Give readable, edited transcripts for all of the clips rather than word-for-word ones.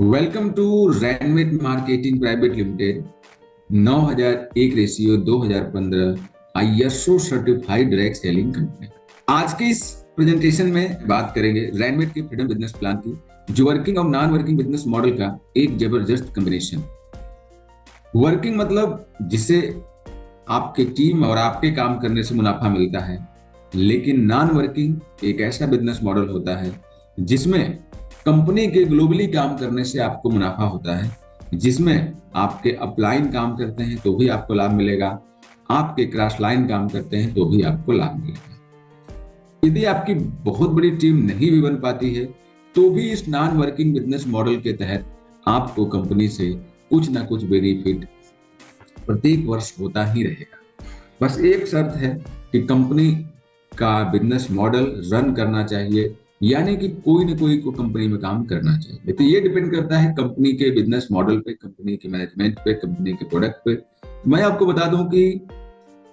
Welcome to Ranmet marketing private limited 9001 ratio 2015 ISO certified direct selling company. आज के इस presentation में बात करेंगे रैनमेट के फ्रीडम बिजनेस प्लान की, जो वर्किंग और नॉन वर्किंग बिजनेस मॉडल का एक जबरदस्त कॉम्बिनेशन। वर्किंग मतलब जिसे आपके टीम और आपके काम करने से मुनाफा मिलता है, लेकिन नॉन वर्किंग एक ऐसा बिजनेस मॉडल होता है जिसमें कंपनी के ग्लोबली काम करने से आपको मुनाफा होता है, जिसमें आपके अपलाइन काम करते हैं तो भी आपको लाभ मिलेगा, आपके क्रॉस लाइन काम करते हैं तो भी आपको लाभ मिलेगा। यदि आपकी बहुत बड़ी टीम नहीं भी बन पाती है तो भी इस नॉन वर्किंग बिजनेस मॉडल के तहत आपको कंपनी से कुछ ना कुछ बेनिफिट प्रत्येक वर्ष होता ही रहेगा। बस एक शर्त है कि कंपनी का बिजनेस मॉडल रन करना चाहिए, यानी कि कोई ना कोई को कंपनी में काम करना चाहिए। तो ये डिपेंड करता है कंपनी के बिजनेस मॉडल पे, कंपनी के मैनेजमेंट पे, कंपनी के प्रोडक्ट पे। मैं आपको बता दूं कि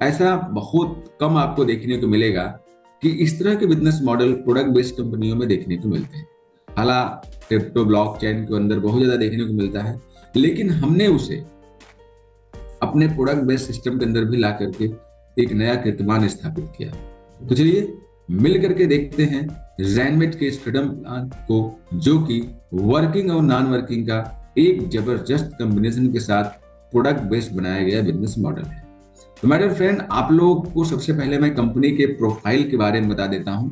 ऐसा बहुत कम आपको देखने को मिलेगा कि इस तरह के बिजनेस मॉडल प्रोडक्ट बेस्ड कंपनियों में देखने को मिलते हैं। हालांकि क्रिप्टो ब्लॉकचेन के अंदर बहुत ज्यादा देखने को मिलता है, लेकिन हमने उसे अपने प्रोडक्ट बेस्ड सिस्टम के अंदर भी ला करके एक नया कीर्तिमान स्थापित किया। तो चलिए मिल करके देखते हैं रैनमेट के इस फ्रीडम प्लान को, जो कि वर्किंग और नॉन वर्किंग का एक जबरदस्त कॉम्बिनेशन के साथ प्रोडक्ट बेस्ड बनाया गया बिजनेस मॉडल है। तो माय डियर फ्रेंड, आप लोग को सबसे पहले मैं कंपनी के प्रोफाइल के बारे में बता देता हूं।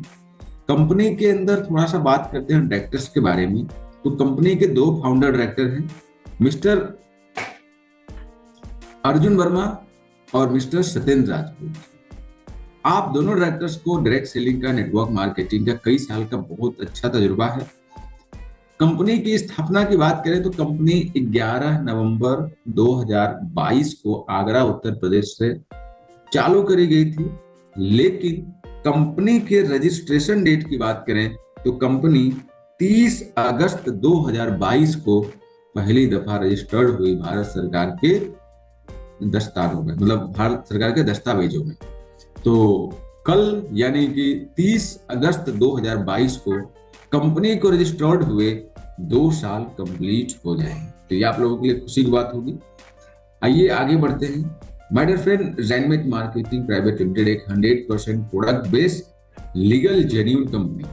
कंपनी के अंदर थोड़ा सा बात करते हैं डायरेक्टर्स के बारे में। तो कंपनी के दो फाउंडर डायरेक्टर हैं, मिस्टर अर्जुन वर्मा और मिस्टर सत्येंद्र राजपूत। आप दोनों डायरेक्टर्स को डायरेक्ट सेलिंग का, नेटवर्क मार्केटिंग का कई साल का बहुत अच्छा तजुर्बा है। कंपनी की स्थापना की बात करें तो कंपनी 11 नवंबर 2022 को आगरा उत्तर प्रदेश से चालू करी गई थी, लेकिन कंपनी के रजिस्ट्रेशन डेट की बात करें तो कंपनी 30 अगस्त 2022 को पहली दफा रजिस्टर्ड हुई भारत सरकार के दस्तावेजों में, मतलब भारत सरकार के दस्तावेजों में। तो कल यानी कि 30 अगस्त 2022 को कंपनी को रजिस्टर्ड हुए 2 साल कंप्लीट हो जाएंगे। तो ये आप लोगों के लिए खुशी की बात होगी। आइए आगे बढ़ते हैं। My dear friend, Ranmet marketing private limited एक 100% product based legal genuine company.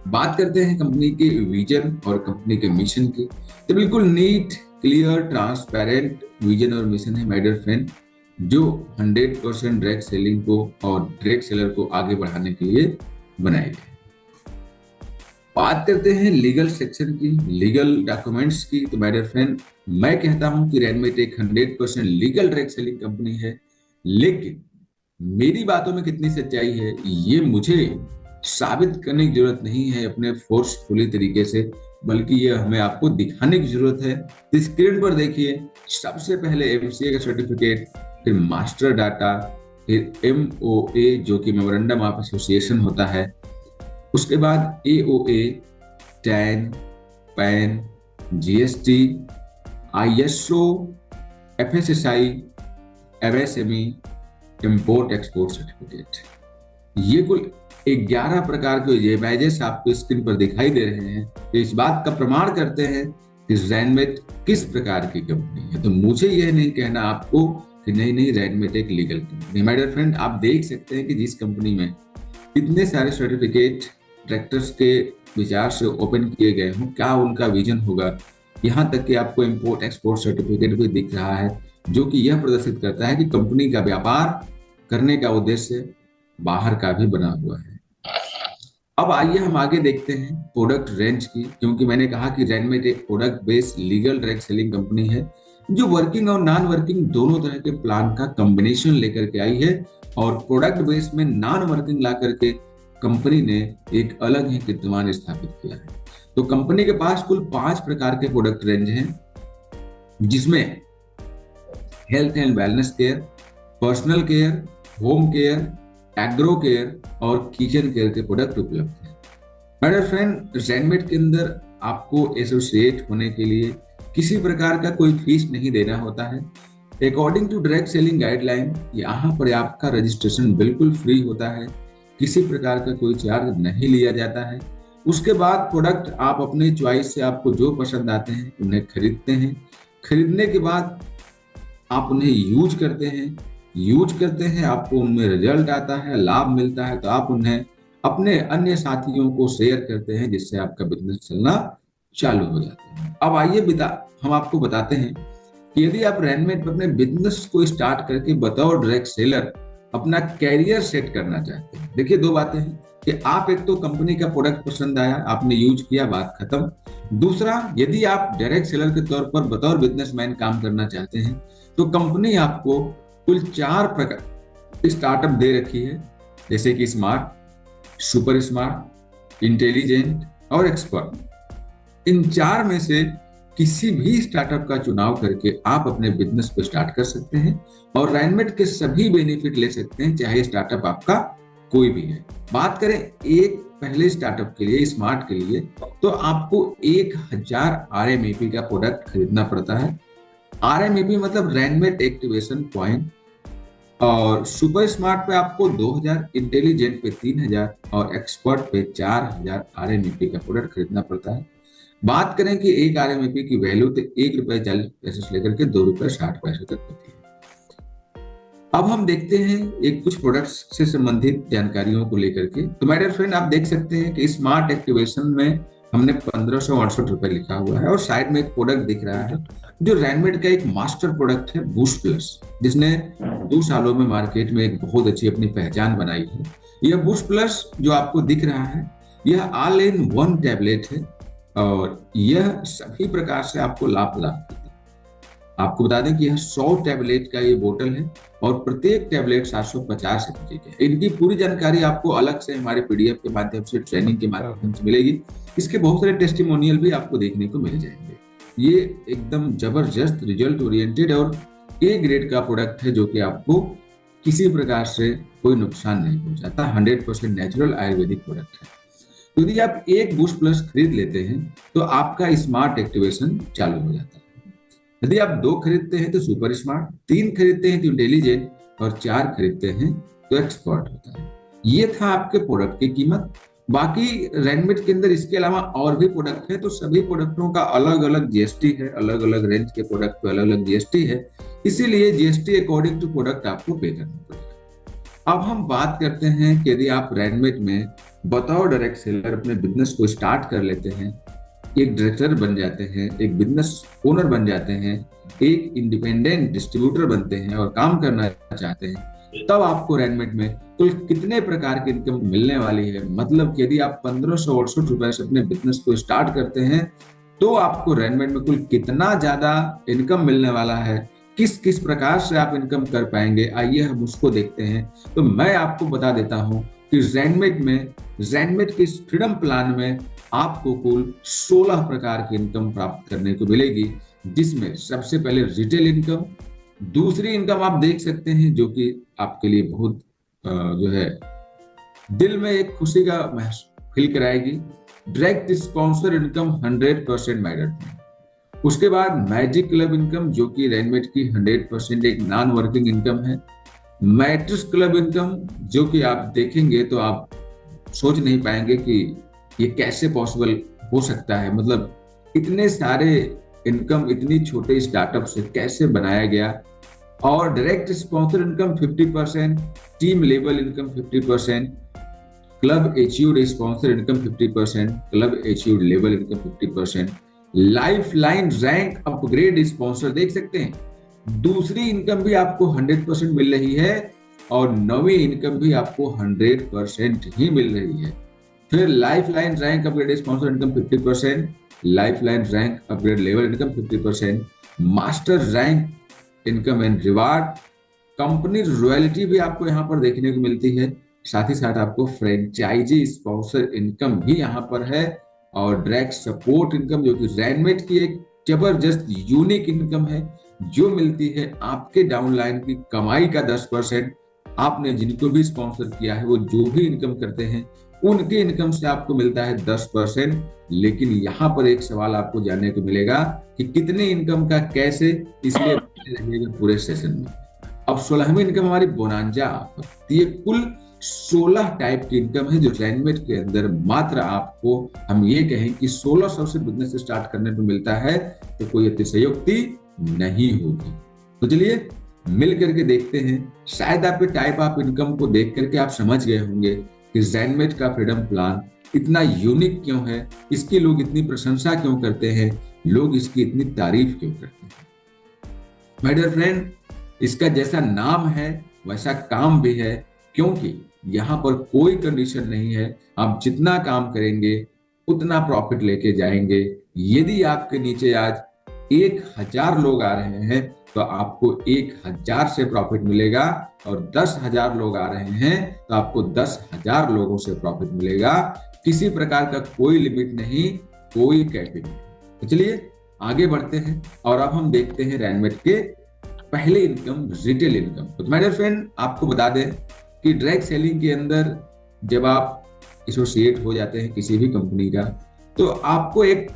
बात करते हैं कंपनी के विजन और कंपनी के मिशन की। तो बिल्कुल नीट, क्लियर, ट्रांसपेरेंट विजन और मिशन है माय डियर फ्रेंड, जो 100% डायरेक्ट सेलिंग को और डायरेक्ट सेलर को आगे बढ़ाने के लिए बनाए गए। बात करते हैं लीगल सेक्शन की, लीगल डॉक्यूमेंट्स की। तो माय डियर फ्रेंड, मैं कहता हूं कि रैनमेट एक 100% लीगल डायरेक्ट सेलिंग कंपनी है, लेकिन मेरी बातों में कितनी सच्चाई है ये मुझे साबित करने की जरूरत नहीं है अपने फोर्सफुली तरीके से, बल्कि ये हमें आपको दिखाने की जरूरत है। तो स्क्रीन पर देखिए, सबसे पहले एमसीए का सर्टिफिकेट, फिर मास्टर डाटा, फिर एमओए जो कि मेमोरेंडम ऑफ एसोसिएशन होता है, उसके बाद AOA, tan, pan, GST, ISO, FSSI, MSME, import export certificate. ये कुल 11 प्रकार के ये बैजेस आपको स्क्रीन पर दिखाई दे रहे हैं। तो इस बात का प्रमाण करते हैं कि रैनमेट किस प्रकार की कंपनी है। तो मुझे यह नहीं कहना आपको कि नहीं रैनमेट एक legal company. My dear friend, आप देख सकते हैं कि जिस कंपनी में इतने सारे सर्टिफिकेट डायरेक्टर्स के विचार से ओपन किए गए हों, क्या उनका विजन होगा। यहाँ तक कि आपको इंपोर्ट एक्सपोर्ट सर्टिफिकेट भी दिख रहा है, जो कि यह प्रदर्शित करता है कि कंपनी का व्यापार करने का उद्देश्य बाहर का भी बना हुआ है। अब आइए हम आगे देखते हैं प्रोडक्ट रेंज की, क्योंकि मैंने कहा कि रैनमेट एक product based legal direct selling company है, जो वर्किंग और नॉन वर्किंग दोनों तरह के प्लान का कॉम्बिनेशन लेकर के आई है, और प्रोडक्ट बेस में नॉन वर्किंग ला करके कंपनी ने एक अलग ही कीर्तिमान स्थापित किया है। तो कंपनी के पास कुल 5 प्रकार के प्रोडक्ट रेंज हैं, जिसमें health and wellness care, personal care, home care, agro care और किचन केयर के प्रोडक्ट उपलब्ध हैं। माय डियर फ्रेंड, रैनमेट के अंदर आपको एसोसिएट होने के लिए किसी प्रकार का कोई फीस नहीं देना होता है। According to direct selling guideline, यहाँ पर आपका रजिस्ट्रेशन बिल्कुल फ्री होता है, किसी प्रकार का कोई चार्ज नहीं लिया जाता है। उसके बाद प्रोडक्ट आप अपने चॉइस से आपको जो पसंद आते हैं उन्हें खरीदते हैं। खरीदने के बाद आप उन्हें यूज करते हैं, आपको उनमें रिजल्ट आता है, लाभ मिलता है, तो आप उन्हें अपने अन्य साथियों को शेयर करते हैं, जिससे आपका बिजनेस चलना चालू हो जाता है। अब आइए हम आपको बताते हैं कि यदि आप रैनमेट पर अपने बिजनेस को स्टार्ट करके बतौर डायरेक्ट सेलर अपना कैरियर सेट करना चाहते हैं। देखिए, दो बातें हैं कि आप एक तो कंपनी का प्रोडक्ट पसंद आया, आपने यूज किया, बात खत्म। दूसरा, यदि आप डायरेक्ट सेलर के तौर पर बतौर बिजनेसमैन काम करना चाहते हैं तो कंपनी आपको कुल 4 प्रकार स्टार्टअप दे रखी है, जैसे कि स्मार्ट, सुपर स्मार्ट, इंटेलिजेंट और एक्सपर्ट। इन 4 में से किसी भी स्टार्टअप का चुनाव करके आप अपने बिजनेस को स्टार्ट कर सकते हैं और रैनमेट के सभी बेनिफिट ले सकते हैं, चाहे स्टार्टअप आपका कोई भी है। बात करें एक पहले स्टार्टअप के लिए, स्मार्ट के लिए, तो आपको 1000 RMAP का प्रोडक्ट खरीदना पड़ता है। RMAP मतलब रैनमेट एक्टिवेशन पॉइंट। और सुपर स्मार्ट पे आपको 2000, इंटेलिजेंट पे 3000 और एक्सपर्ट पे 4000 RMAP का प्रोडक्ट खरीदना पड़ता है। बात करें कि एक RMAP की वैल्यू तो ₹1.40 से लेकर के ₹2.60 तक होती है। अब हम देखते हैं एक कुछ प्रोडक्ट्स से संबंधित जानकारियों को लेकर के। तो माय डियर फ्रेंड, आप देख सकते हैं कि स्मार्ट एक्टिवेशन में हमने ₹1568 लिखा हुआ है और साइड में एक प्रोडक्ट दिख रहा है जो रैनमेट का एक मास्टर प्रोडक्ट है, बूस्ट प्लस, जिसने 2 सालों में मार्केट में एक बहुत अच्छी अपनी पहचान बनाई है। यह बूस्ट प्लस जो आपको दिख रहा है, यह ऑल इन वन टैबलेट है और यह सभी प्रकार से आपको लाभ प्रदान करता है। आपको बता दें कि यह 100 टैबलेट का ये बोतल है और प्रत्येक टैबलेट 750 mg के। इनकी पूरी जानकारी आपको अलग से हमारे PDF के माध्यम से, ट्रेनिंग के माध्यम से मिलेगी। इसके बहुत सारे टेस्टिमोनियल भी आपको देखने को मिल जाएंगे। ये एकदम जबरदस्त, रिजल्ट ओरिएंटेड और A ग्रेड का प्रोडक्ट है, जो कि आपको किसी प्रकार से कोई नुकसान नहीं पहुंचाता। 100% नेचुरल आयुर्वेदिक प्रोडक्ट है। तो यदि आप एक बूस्ट प्लस खरीद लेते हैं तो आपका स्मार्ट एक्टिवेशन चालू हो जाता है। यदि आप 2 खरीदते हैं तो सुपर स्मार्ट, 3 खरीदते हैं तो इंटेलिजेंट और 4 खरीदते हैं तो एक्सपर्ट होता है। ये था आपके प्रोडक्ट की कीमत। बाकी रैनमेट के अंदर इसके अलावा और भी प्रोडक्ट है, तो सभी प्रोडक्टों का अलग अलग GST है, अलग अलग रेंज के प्रोडक्ट पे अलग अलग GST है, इसीलिए GST अकॉर्डिंग टू प्रोडक्ट आपको पे करना पड़ेगा। अब हम बात करते हैं कि यदि आप रैनमेट में बतौर डायरेक्ट सेलर अपने बिजनेस को स्टार्ट कर लेते हैं, एक डायरेक्टर बन जाते हैं, एक बिजनेस ओनर बन जाते हैं, एक इंडिपेंडेंट डिस्ट्रीब्यूटर बनते हैं और काम करना चाहते हैं, तब आपको रैनमेट में कुल कितने प्रकार की इनकम मिलने वाली है। मतलब कि यदि आप ₹1568 से अपने बिजनेस को स्टार्ट करते हैं तो आपको रैनमेट में कुल कितना ज्यादा इनकम मिलने वाला है, किस किस प्रकार से आप इनकम कर पाएंगे, आइए हम उसको देखते हैं। तो मैं आपको बता देता हूं कि रैनमेट के इस फ्रीडम प्लान में आपको कुल 16 प्रकार की इनकम प्राप्त करने को मिलेगी, जिसमें सबसे पहले रिटेल इनकम, दूसरी इनकम आप देख सकते हैं जो कि आपके लिए बहुत जो है दिल में एक खुशी का फील कराएगी, डायरेक्ट स्पॉन्सर इनकम 100% मैटर। उसके बाद मैजिक क्लब इनकम, जो कि रैनमेट की 100% एक नॉन वर्किंग इनकम है। मैट्रिक्स क्लब इनकम, जो कि आप देखेंगे तो आप सोच नहीं पाएंगे कि ये कैसे पॉसिबल हो सकता है। मतलब इतने सारे इनकम इतनी छोटे स्टार्टअप से कैसे बनाया गया। और direct sponsor income 50%, team level income 50%, club achieved sponsor income 50%, club achieved level income 50%, life line rank upgrade sponsor देख सकते हैं। दूसरी इनकम भी आपको 100% मिल रही है और नवी इनकम भी आपको 100% ही मिल रही है। फिर life line rank upgrade sponsor income 50%, life line rank upgrade level income 50%, master rank income and reward, company royalty भी आपको यहाँ पर देखने को मिलती है। साथ ही साथ आपको फ्रेंचाइजी स्पॉन्सर इनकम भी यहाँ पर है और डायरेक्ट सपोर्ट इनकम, जो कि रैनमेट की एक जबरदस्त यूनिक इनकम है, जो मिलती है आपके डाउनलाइन की कमाई का 10%। आपने जिनको भी स्पॉन्सर किया है वो जो भी इनकम करते हैं उनके इनकम से आपको मिलता है 10%। लेकिन यहाँ पर एक सवाल आपको जानने को मिलेगा कि कितने इनकम का कैसे, इसलिए रहेगा पूरे सेशन में। अब 16वीं इनकम हमारी बोनांजा ऑफर, ये कुल 16 टाइप की इनकम है जो रैनमेट के अंदर मात्र आपको हम ये कहें कि 1600 से बिजनेस स्टार्ट करने को मिलता है तो कोई अतिशयोक्ति नहीं होगी। तो चलिए मिल करके देखते हैं। शायद आप टाइप ऑफ इनकम को देख करके आप समझ गए होंगे कि रैनमेट का फ्रीडम प्लान इतना यूनिक क्यों है, इसकी लोग इतनी प्रशंसा क्यों करते हैं, लोग इसकी इतनी तारीफ क्यों करते हैं। माय डियर फ्रेंड, इसका जैसा नाम है वैसा काम भी है, क्योंकि यहाँ पर कोई कंडीशन नहीं है। आप जितना काम करेंगे उतना प्रॉफिट लेके जाएंगे। यदि आपके नीचे आज 1000 लोग आ रहे हैं तो आपको 1000 से प्रॉफिट मिलेगा, और 10,000 लोग आ रहे हैं तो आपको 10,000 लोगों से प्रॉफिट मिलेगा। किसी प्रकार का कोई लिमिट नहीं, कोई कैपिंग नहीं। तो चलिए आगे बढ़ते हैं और अब हम देखते हैं रैनमेट के पहले इनकम, रिटेल इनकम। तो माय डियर फ्रेंड, आपको बता दें कि डायरेक्ट सेलिंग के अंदर जब आप एसोसिएट हो जाते हैं किसी भी कंपनी का, तो आपको एक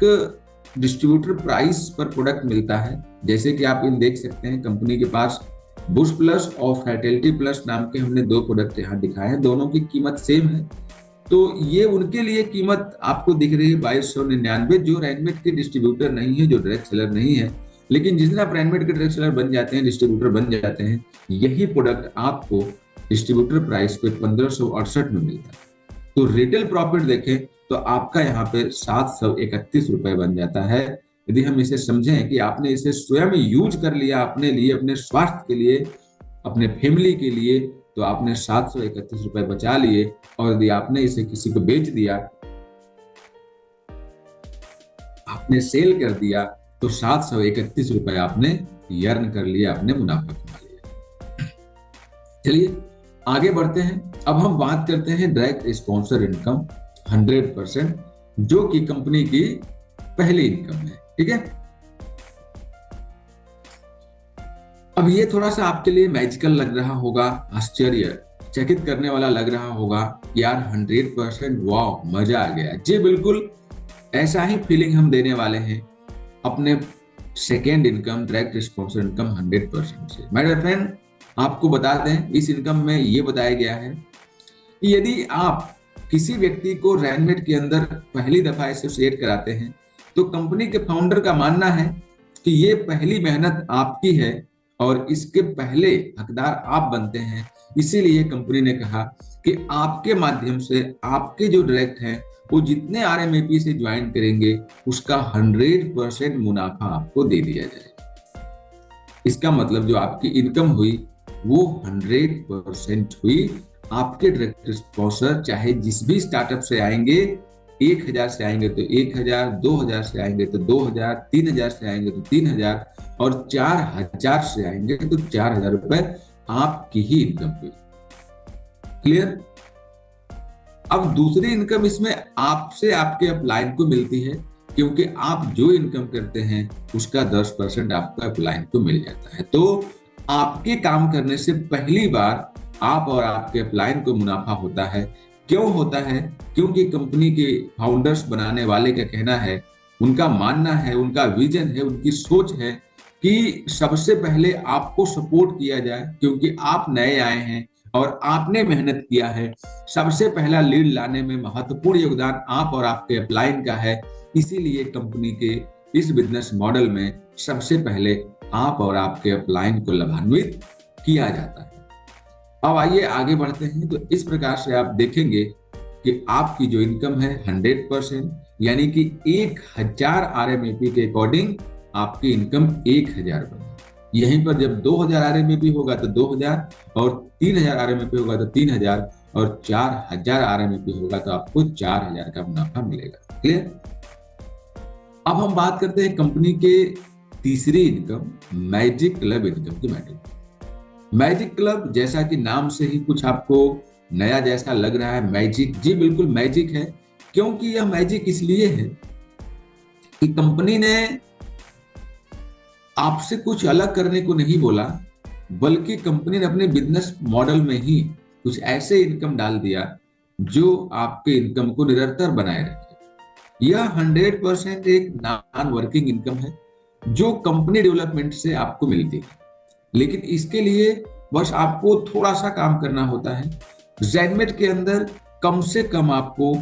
डिस्ट्रीब्यूटर प्राइस पर प्रोडक्ट मिलता है। जैसे कि आप इन देख सकते हैं, कंपनी के पास बूस्ट प्लस और फैटलिटी प्लस नाम के हमने 2 प्रोडक्ट यहाँ दिखाए हैं। दोनों की कीमत सेम है, तो ये उनके लिए कीमत आपको दिख रही है 2299, जो रैनमेट के डिस्ट्रीब्यूटर नहीं है, जो डायरेक्ट सेलर नहीं है। लेकिन जिस दिन आप रैनमेट के डायरेक्ट सेलर बन जाते हैं, डिस्ट्रीब्यूटर बन जाते हैं, यही प्रोडक्ट आपको डिस्ट्रीब्यूटर प्राइस पे 1568 में मिलता है। तो रिटेल प्रॉफिट देखें तो आपका यहाँ पे 731 रुपए बन जाता है। यदि हम इसे समझें कि आपने इसे स्वयं यूज कर लिया अपने लिए, अपने स्वास्थ्य के लिए, अपने फैमिली के लिए, तो आपने 731 रुपए बचा लिए। और यदि आपने इसे किसी को बेच दिया, आपने सेल कर दिया, तो 731 रुपए आपने अर्न कर लिया, आपने मुनाफा कमा लिया। चलिए आगे बढ़ते हैं। अब हम बात करते हैं डायरेक्ट स्पॉन्सर इनकम 100%, जो कि कंपनी की पहली इनकम है। ठीक है, अब ये थोड़ा सा आपके लिए मैजिकल लग रहा होगा, आश्चर्यचकित करने वाला लग रहा होगा। यार 100%, वाह मजा आ गया। जी बिल्कुल, ऐसा ही फीलिंग हम देने वाले हैं अपने second income, direct sponsor income 100% से। माय डियर फ्रेंड, आपको बता दें, इस इनकम में ये बताया गया है कि यदि आप किसी व्यक्ति को रैनमेट के अंदर पहली दफा एसोसिएट कराते हैं, तो कंपनी के फाउंडर का मानना है कि ये पहली मेहनत आपकी है और इसके पहले हकदार आप बनते हैं। इसीलिए कंपनी ने कहा कि आपके माध्यम से आपके जो डायरेक्ट हैं वो जितने RMAP से ज्वाइन करेंगे उसका 100% मुनाफा आपको दे दिया जाएगा। इसका मतलब जो आपकी इनकम हुई वो 100% हुई। आपके डायरेक्ट स्पॉन्सर चाहे जिस भी स्टार्टअप से आएंगे, 1000 से आएंगे तो 1000, 2000 से आएंगे तो 2000, 3000 से आएंगे तो 3000, और 4000 से आएंगे तो 4000 रुपए आपकी ही इनकम हुई। क्लियर? अब दूसरी इनकम इसमें आपसे आपके अपलाइन को मिलती है, क्योंकि आप जो इनकम करते हैं उसका 10% आपको अपलाइन को मिल जाता है। तो आपके काम करने से पहली बार आप और आपके अपलाइन को मुनाफा होता है। क्यों होता है? क्योंकि कंपनी के फाउंडर्स, बनाने वाले का कहना है, उनका मानना है, उनका विजन है, उनकी सोच है कि सबसे पहले आपको सपोर्ट किया जाए, क्योंकि आप नए आए हैं और आपने मेहनत किया है। सबसे पहला लीड लाने में महत्वपूर्ण योगदान आप और आपके अपलाइन का है। इसीलिए कंपनी के इस बिजनेस मॉडल में सबसे पहले आप और आपके अपलाइन को लाभान्वित किया जाता है। अब आइए आगे बढ़ते हैं। तो इस प्रकार से आप देखेंगे कि आपकी जो इनकम है 100%, यानी कि 1000 RMAP के अकॉर्डिंग आपकी इनकम 1000 बनी। यहीं पर जब 2000 RMAP होगा तो 2000, और 3000 RMAP होगा तो 3000, और 4000 RMAP होगा तो आपको 4000 का मुनाफा मिलेगा। क्लियर? अब हम बात करते हैं कंपनी के तीसरी इनकम, मैजिक क्लब इनकम की। मैजिक क्लब, जैसा कि नाम से ही कुछ आपको नया जैसा लग रहा है, मैजिक। जी बिल्कुल मैजिक है, क्योंकि यह मैजिक इसलिए है कि कंपनी ने आपसे कुछ अलग करने को नहीं बोला, बल्कि कंपनी ने अपने बिजनेस मॉडल में ही कुछ ऐसे इनकम डाल दिया जो आपके इनकम को निरंतर बनाए रखे। यह 100% एक नॉन वर्किंग इनकम है जो कंपनी डेवलपमेंट से आपको मिलती है। लेकिन इसके लिए बस आपको थोड़ा सा काम करना होता है। जैनमेट के अंदर कम से कम आपको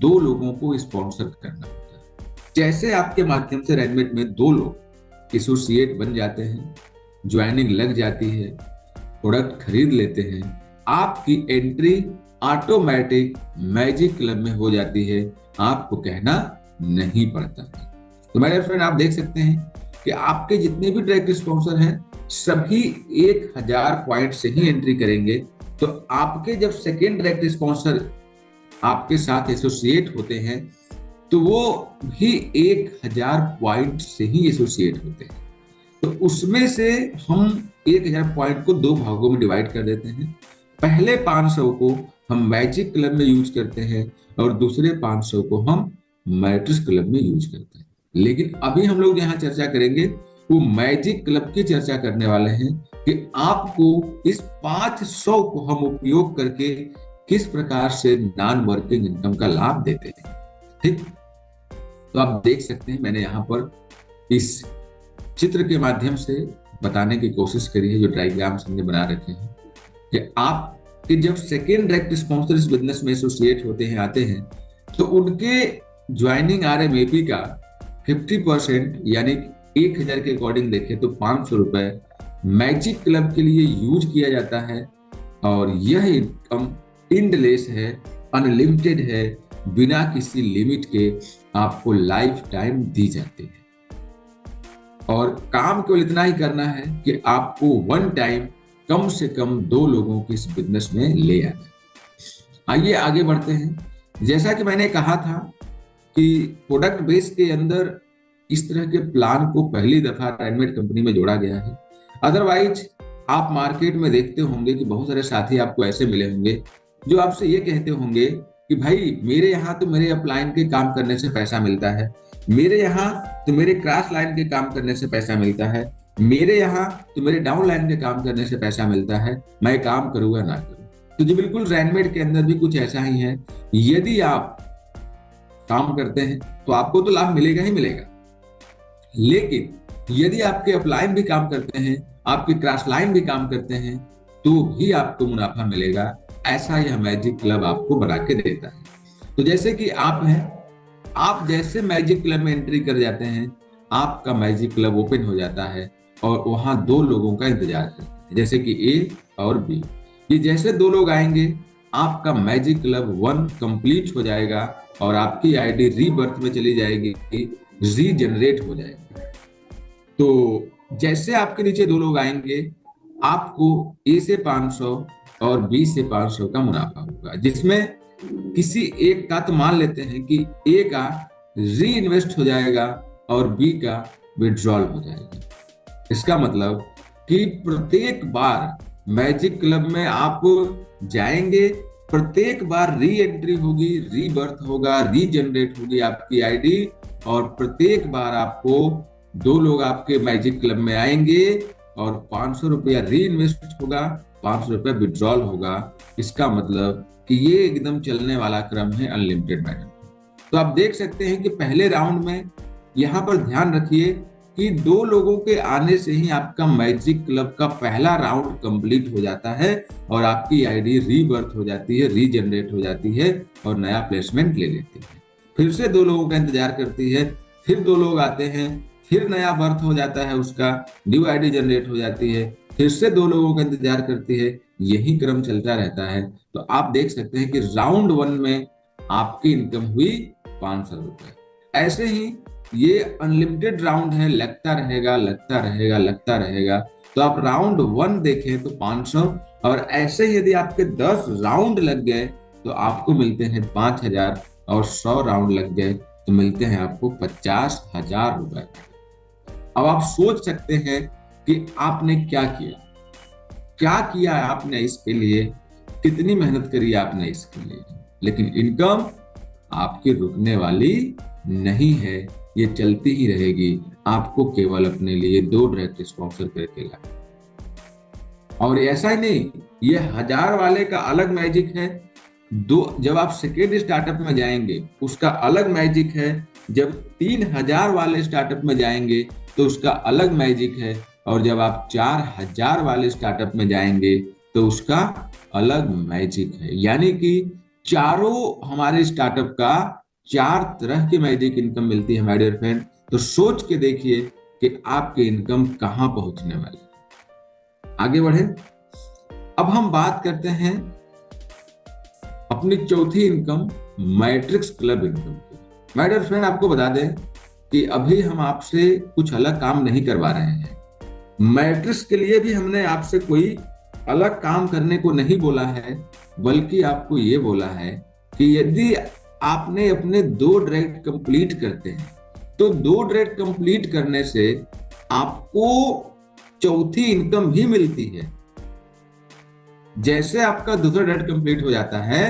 2 लोगों को स्पॉन्सर करना होता है। जैसे आपके माध्यम से रैनमेट में 2 लोग एसोसिएट बन जाते हैं, ज्वाइनिंग लग जाती है, प्रोडक्ट खरीद लेते हैं, आपकी एंट्री ऑटोमेटिक मैजिक क्लब में हो जाती है, आपको कहना नहीं पड़ता। तो मेरे फ्रेंड आप देख सकते हैं कि आपके जितने भी डायरेक्ट स्पॉन्सर हैं सभी 1000 पॉइंट से ही एंट्री करेंगे। तो आपके जब सेकेंड डायरेक्ट स्पॉन्सर आपके साथ एसोसिएट होते हैं तो वो भी 1000 पॉइंट से ही एसोसिएट होते हैं। तो उसमें से हम 1000 पॉइंट को 2 भागों में डिवाइड कर देते हैं। पहले 500 को हम मैजिक क्लब में यूज करते हैं और दूसरे 500 को हम मैट्रिक्स क्लब में यूज करते हैं। लेकिन अभी हम लोग यहाँ चर्चा करेंगे वो मैजिक क्लब की चर्चा करने वाले हैं कि आपको इस 500 को हम उपयोग करके किस प्रकार से नॉन वर्किंग इनकम का लाभ देते हैं। ठीक, तो आप देख सकते हैं मैंने यहाँ पर इस चित्र के माध्यम से बताने की कोशिश करी है, जो डायग्राम्स हमने बना रखे हैं कि आप कि जब सेकेंड डायरेक्ट स्पॉन्सर इस बिजनेस में एसोसिएट होते हैं, आते हैं, तो उनके ज्वाइनिंग RMAP का 50% यानी 1000 के अकॉर्डिंग देखें तो 500 रुपए मैजिक क्लब के लिए यूज किया जाता है। और यह इनकम इंडलेस है, अनलिमिटेड है, बिना किसी लिमिट के आपको लाइफ टाइम दी जाती है। और काम केवल इतना ही करना है कि आपको वन टाइम कम से कम 2 लोगों को इस बिजनेस में ले आना। आइए आगे बढ़ते हैं। जैसा कि मैंने कहा था कि प्रोडक्ट बेस के अंदर इस तरह के प्लान को पहली दफा रैनमेट कंपनी में जोड़ा गया है। अदरवाइज आप मार्केट में देखते होंगे कि बहुत सारे साथी आपको ऐसे मिले होंगे जो आपसे ये कहते होंगे कि भाई मेरे यहाँ तो मेरे अपलाइन के काम करने से पैसा मिलता है, मेरे यहाँ तो मेरे क्रॉस लाइन के काम करने से पैसा मिलता है, मेरे यहाँ तो मेरे डाउन लाइन के काम करने से पैसा मिलता है, मैं काम करूँ या ना करूँ। तो जी बिल्कुल रैनमेट के अंदर भी कुछ ऐसा ही है। यदि आप काम करते हैं तो आपको तो लाभ मिलेगा ही मिलेगा, लेकिन यदि आपके अपलाइन भी काम करते हैं, आपके क्रॉस लाइन भी काम करते हैं, तो भी आपको मुनाफा मिलेगा। ऐसा यह मैजिक क्लब आपको बना के देता है। तो जैसे कि आप हैं, आप जैसे मैजिक क्लब में एंट्री कर जाते हैं, आपका मैजिक क्लब ओपन हो जाता है और वहां 2 लोगों का इंतजार करते हैं, जैसे कि A और B। ये जैसे 2 लोग आएंगे, आपका मैजिक क्लब 1 कंप्लीट हो जाएगा और आपकी आईडी रीबर्थ में चली जाएगी, रीजनरेट हो जाएगी। तो जैसे आपके नीचे 2 लोग आएंगे, आपको A से 500 और B से 500 का मुनाफा होगा, जिसमें किसी एक का तो मान लेते हैं कि A का री इन्वेस्ट हो जाएगा और B का विड्रॉल हो जाएगा। इसका मतलब कि प्रत्येक बार मैजिक क्लब में आप जाएंगे, प्रत्येक बार री एंट्री होगी, रीबर्थ होगा, रीजनरेट होगी आपकी आईडी, और प्रत्येक बार आपको 2 लोग आपके मैजिक क्लब में आएंगे और 500 रुपया री इन्वेस्ट होगा, 500 रुपया विड्रॉल होगा। इसका मतलब कि ये एकदम चलने वाला क्रम है अनलिमिटेड मैटर। तो आप देख सकते हैं कि पहले राउंड में यहाँ पर ध्यान रखिए कि 2 लोगों के आने से ही आपका मैजिक क्लब का पहला राउंड कंप्लीट हो जाता है और आपकी आईडी रीबर्थ हो जाती है, रीजनरेट हो जाती है और नया प्लेसमेंट ले लेती है। फिर से 2 लोगों का इंतजार करती है, फिर 2 लोग आते हैं, फिर नया बर्थ हो जाता है, उसका न्यू आईडी जनरेट हो जाती है, फिर से 2 लोगों का इंतजार करती है, यही क्रम चलता रहता है। तो आप देख सकते हैं कि राउंड 1 में आपकी इनकम हुई 500 रुपए। ऐसे ही ये अनलिमिटेड राउंड है, लगता रहेगा लगता रहेगा लगता रहेगा। तो आप राउंड 1 देखें तो 500, और ऐसे ही यदि आपके 10 राउंड लग गए तो आपको मिलते हैं 5000, और 100 राउंड लग गए तो मिलते हैं आपको 50,000 रुपए। अब आप सोच सकते हैं कि आपने क्या किया आपने इसके लिए, कितनी मेहनत करी आपने इसके लिए, लेकिन इनकम आपकी रुकने वाली नहीं है, ये चलती ही रहेगी। आपको केवल अपने लिए 2 डायरेक्ट स्पॉन्सर करके लाना। और ऐसा ही नहीं, ये 1000 वाले का अलग मैजिक है, जब आप सेकेंड स्टार्टअप में जाएंगे उसका अलग मैजिक है, जब 3000 वाले स्टार्टअप में जाएंगे तो उसका अलग मैजिक है, और जब आप 4000 वाले स्टार्टअप में जाएंगे तो उसका अलग मैजिक है। यानी कि चारों हमारे स्टार्टअप का 4 तरह की मैजिक इनकम मिलती है माय डियर फ्रेंड। तो सोच के देखिए कि आपकी इनकम कहां पहुंचने वाली है। आगे बढ़े, अब हम बात करते हैं अपनी चौथी इनकम, मैट्रिक्स क्लब इनकम की। माय डियर फ्रेंड, आपको बता दें कि अभी हम आपसे कुछ अलग काम नहीं करवा रहे हैं। मैट्रिक्स के लिए भी हमने आपसे कोई अलग काम करने को नहीं बोला है, बल्कि आपको ये बोला है कि यदि आपने अपने 2 डायरेक्ट कंप्लीट करते हैं तो 2 डायरेक्ट कंप्लीट करने से आपको चौथी इनकम भी मिलती है। जैसे आपका दूसरा डायरेक्ट कंप्लीट हो जाता है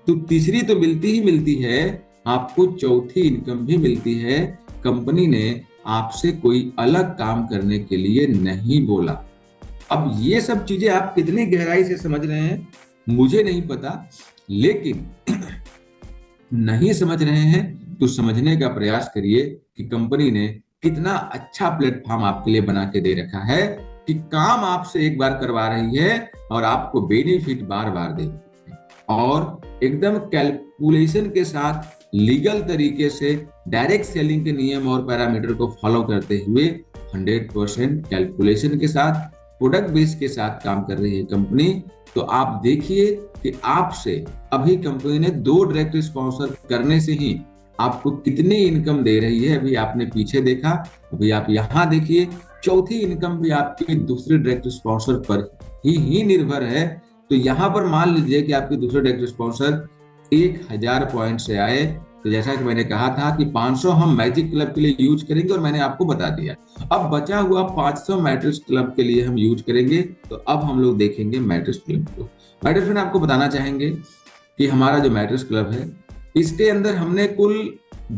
तो तीसरी तो मिलती ही मिलती है, आपको चौथी इनकम भी मिलती है। कंपनी ने आपसे कोई अलग काम करने के लिए नहीं बोला। अब ये सब चीजें आप कितनी गहराई से समझ रहे हैं मुझे नहीं पता, लेकिन नहीं समझ रहे हैं तो समझने का प्रयास करिए कि कंपनी ने कितना अच्छा प्लेटफॉर्म आपके लिए बना के दे रखा है कि काम आपसे एक बार करवा रही है और आपको बेनिफिट बार बार दे रही है, और एकदम कैलकुलेशन के साथ लीगल तरीके से डायरेक्ट सेलिंग के नियम और पैरामीटर को फॉलो करते हुए 100% कैलकुलेशन के साथ, प्रोडक्ट बेस के साथ काम कर रही है कंपनी। तो आप देखिए कि आपसे अभी कंपनी ने 2 डायरेक्ट स्पॉन्सर करने से ही आपको कितनी इनकम दे रही है, अभी आपने पीछे देखा, अभी आप यहाँ देखिए। चौथी इनकम भी आपके दूसरे डायरेक्ट स्पॉन्सर पर ही निर्भर है। तो यहाँ पर मान लीजिए कि आपके दूसरे डायरेक्ट स्पॉन्सर 1000 पॉइंट से आए, तो जैसा कि मैंने कहा था कि 500 हम मैजिक क्लब के लिए यूज करेंगे और मैंने आपको बता दिया। अब बचा हुआ 500 मैट्रिक्स क्लब के लिए हम यूज करेंगे। तो अब हम लोग देखेंगे मैट्रिक्स क्लब को। मैट्रिक्स फ्रेंड, आपको बताना चाहेंगे कि हमारा जो मैट्रिक्स क्लब है इसके अंदर हमने कुल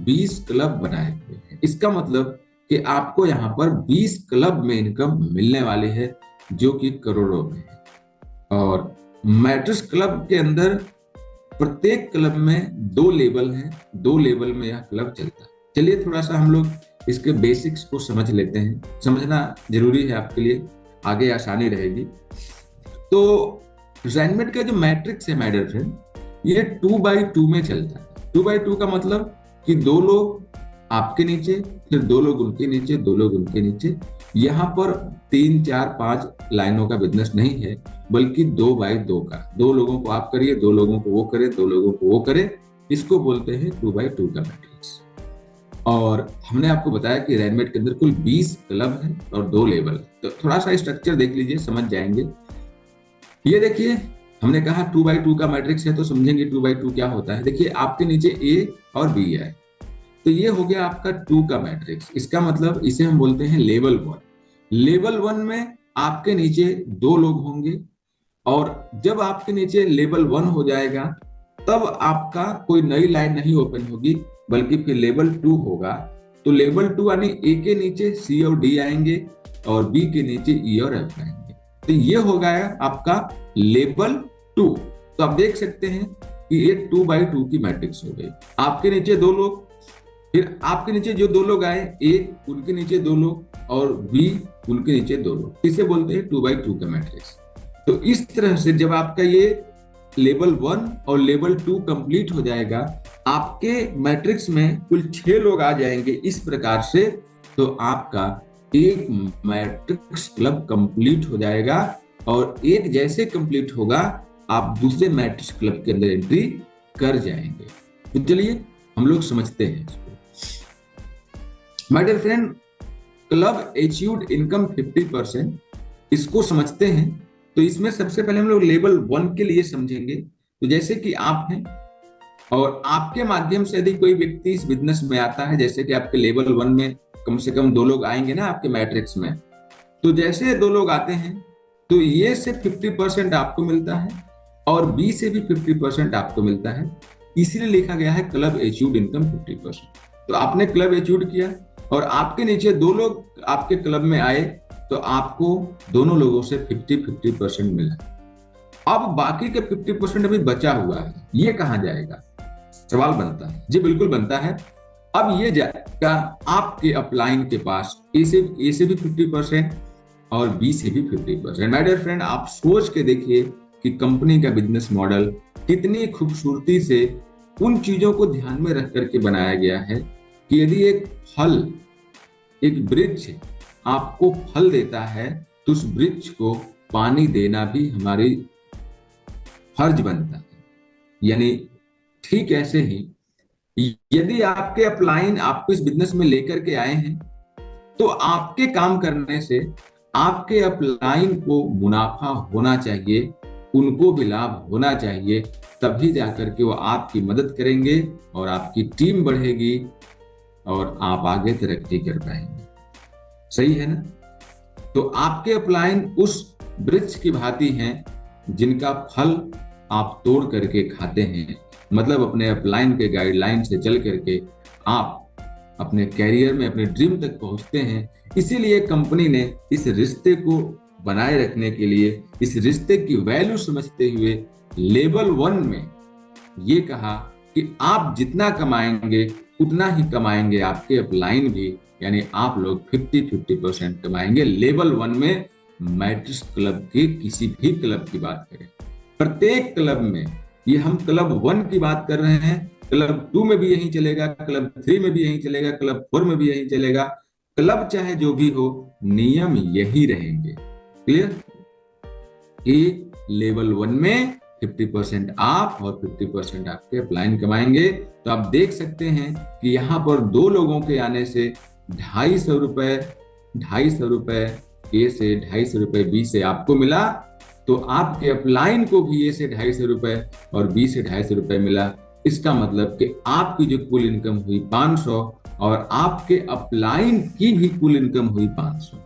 20 क्लब बनाए हुए हैं। इसका मतलब कि आपको यहाँ पर 20 क्लब में इनकम मिलने वाली है, जो कि करोड़ों में है। और मैट्रिक्स क्लब के अंदर प्रत्येक क्लब में 2 लेवल हैं, 2 लेवल में यह क्लब चलता है। चलिए थोड़ा सा हम लोग इसके बेसिक्स को समझ लेते हैं, समझना जरूरी है आपके लिए, आगे आसानी रहेगी। तो असाइनमेंट का जो मैट्रिक्स है माय डियर फ्रेंड, ये 2x2 में चलता है। 2x2 का मतलब कि 2 लोग आपके नीचे, फिर 2 लोग उनके नीचे, 2 लोग उनके नीचे। यहाँ पर 3, 4, 5 लाइनों का बिजनेस नहीं है, बल्कि 2x2 का। 2 लोगों को आप करिए, 2 लोगों को वो करे, 2 लोगों को वो करे, इसको बोलते हैं 2x2 का मैट्रिक्स। और हमने आपको बताया कि रैनमेट के अंदर कुल 20 क्लब है और 2 लेवल। तो थोड़ा सा स्ट्रक्चर देख लीजिए, समझ जाएंगे। ये देखिए, हमने कहा 2x2 का मैट्रिक्स है, तो समझेंगे 2x2 क्या होता है। देखिए आपके नीचे A और B है, तो ये हो गया आपका 2 का मैट्रिक्स। इसका मतलब इसे हम बोलते हैं लेवल 1। लेवल 1 में आपके नीचे 2 लोग होंगे, और जब आपके नीचे लेवल 1 हो जाएगा तब आपका कोई नई लाइन नहीं ओपन होगी, बल्कि फिर लेवल 2 होगा। तो लेवल 2 यानी A के नीचे C और D आएंगे और B के नीचे E और F आएंगे। तो ये हो गया आपका लेवल 2। तो आप देख सकते हैं कि ये 2x2 की मैट्रिक्स हो गई। आपके नीचे 2 लोग, फिर आपके नीचे जो 2 लोग आए, A उनके नीचे 2 लोग और B उनके नीचे 2 लोग, इसे बोलते हैं 2x2 का मैट्रिक्स। तो इस तरह से जब आपका ये लेवल 1 और लेवल 2 कंप्लीट हो जाएगा, आपके मैट्रिक्स में कुल 6 लोग आ जाएंगे इस प्रकार से, तो आपका एक मैट्रिक्स क्लब कंप्लीट हो जाएगा। और एक जैसे कंप्लीट होगा, आप दूसरे मैट्रिक्स क्लब के अंदर एंट्री कर जाएंगे। तो चलिए हम लोग समझते हैं इसको। My dear friend, club achieved income 50%, इसको समझते हैं। तो इसमें सबसे पहले हम लोग लेवल 1 के लिए समझेंगे। तो जैसे कि आप हैं और आपके माध्यम से यदि कोई व्यक्ति इस बिजनेस में आता है, जैसे कि आपके लेवल 1 में कम से कम 2 लोग आएंगे ना आपके मैट्रिक्स में, तो जैसे 2 लोग आते हैं तो ये से 50% आपको मिलता है और बी से भी 50% आपको मिलता है। इसीलिए लिखा गया है क्लब अचीव्ड इनकम 50%। तो आपने क्लब अचीव्ड किया और आपके नीचे 2 लोग आपके क्लब में आए, तो आपको दोनों लोगों से 50-50% मिला। अब बाकी के 50% अभी बचा हुआ है, ये कहां जाएगा, सवाल बनता है। जी बिल्कुल बनता है। अब ये जाएगा आपके अपलाइन के पास, ए से भी 50% और बी से भी 50%। माय डियर फ्रेंड, आप सोच के देखिए कि कंपनी का बिजनेस मॉडल कितनी खूबसूरती से उन चीजों को ध्यान में रख करके बनाया गया है कि यदि एक फल, एक वृक्ष आपको फल देता है तो उस वृक्ष को पानी देना भी हमारी फर्ज बनता है। यानी ठीक ऐसे ही यदि आपके अपलाइन आपको इस बिजनेस में लेकर के आए हैं तो आपके काम करने से आपके अपलाइन को मुनाफा होना चाहिए, उनको भी लाभ होना चाहिए, तभी जाकर के वो आपकी मदद करेंगे और आपकी टीम बढ़ेगी और आप आगे तरक्की कर पाएंगे। सही है ना? तो आपके अपलाइन उस वृक्ष की भांति हैं जिनका फल आप तोड़ करके खाते हैं। मतलब अपने अपलाइन के गाइडलाइन से चल करके आप अपने कैरियर में अपने ड्रीम तक पहुंचते हैं। इसीलिए कंपनी ने इस रिश्ते को बनाए रखने के लिए, इस रिश्ते की वैल्यू समझते हुए लेवल 1 में ये कहा कि आप जितना कमाएंगे उतना ही कमाएंगे आपके अपलाइन भी, यानी आप लोग 50-50% कमाएंगे। लेवल 1 में मैट्रिक्स क्लब के किसी भी क्लब की बात करें, प्रत्येक क्लब में, ये हम क्लब 1 की बात कर रहे हैं, क्लब 2 में भी यही चलेगा, क्लब 3 में भी यही चलेगा, क्लब 4 में भी यही चलेगा। क्लब चाहे जो भी हो, नियम यही रहेंगे। क्लियर? कि लेवल 1 में 50% आप और 50% आपके अपलाइन कमाएंगे। तो आप देख सकते हैं कि यहाँ पर 2 लोगों के आने से 250 रुपए ए से 250 रुपए बी से आपको मिला, तो आपके अपलाइन को भी ए से 250 रुपए और बी से 250 रुपए मिला। इसका मतलब कि आपकी जो कुल इनकम हुई 500 और आपके अपलाइन की भी कुल इनकम हुई 500।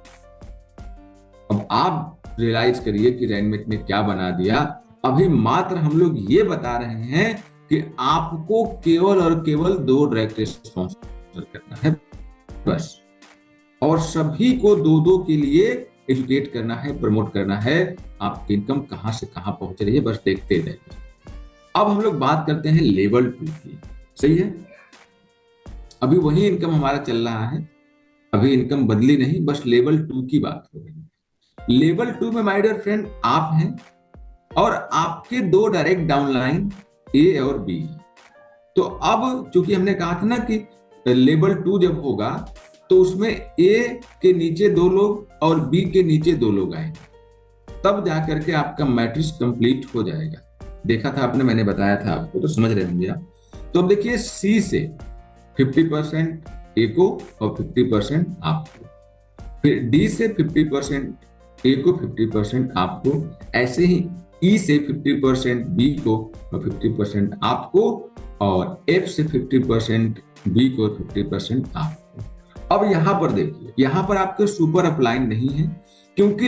अब आप रियलाइज करिए कि रैनमेट ने क्या बना दिया। अभी मात्र हम लोग ये बता रहे हैं कि आपको केवल और केवल 2 डायरेक्ट स्पॉन्सर करना है बस, और सभी को 2-2 के लिए एजुकेट करना है, प्रमोट करना है। आपकी इनकम कहां से कहां पहुंच रही है, बस देखते रहिए। अब हम लोग बात करते हैं लेवल 2 की। सही है? अभी वही इनकम हमारा चल रहा है, अभी इनकम बदली नहीं, बस लेवल 2 की बात हो रही है। लेवल 2 में माय डियर फ्रेंड आप हैं और आपके 2 डायरेक्ट डाउनलाइन ए और बी है। तो अब चूंकि हमने कहा था ना कि लेवल 2 जब होगा तो उसमें ए के नीचे 2 लोग और बी के नीचे 2 लोग आएंगे, तब जाकर के आपका मैट्रिक्स कंप्लीट हो जाएगा। देखा था आपने, मैंने बताया था आपको, तो समझ रहे होंगे आप। तो अब देखिए, सी से 50% ए को और 50% आपको, फिर डी से 50% ए को 50% आपको, ऐसे ही ई से 50% बी को और 50% आपको, और एफ से 50% बी को 50% आपको। अब यहां पर देखिए, यहां पर आपके सुपर अपलाइन नहीं है क्योंकि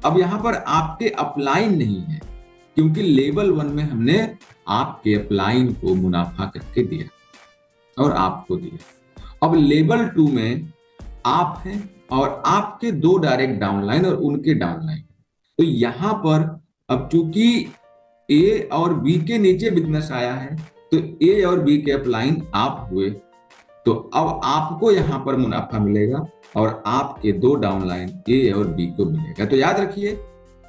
अब यहां पर आपके अपलाइन नहीं है क्योंकि लेवल 1 में हमने आपके अपलाइन को मुनाफा करके दिया और आपको दिया। अब लेवल 2 में आप हैं और आपके 2 डायरेक्ट डाउनलाइन और उनके डाउनलाइन। तो यहां पर अब चूंकि ए और बी के नीचे बिजनेस आया है तो ए और बी के अपलाइन आप हुए, तो अब आपको यहां पर मुनाफा मिलेगा और आपके 2 डाउनलाइन ए और बी को मिलेगा। तो याद रखिए,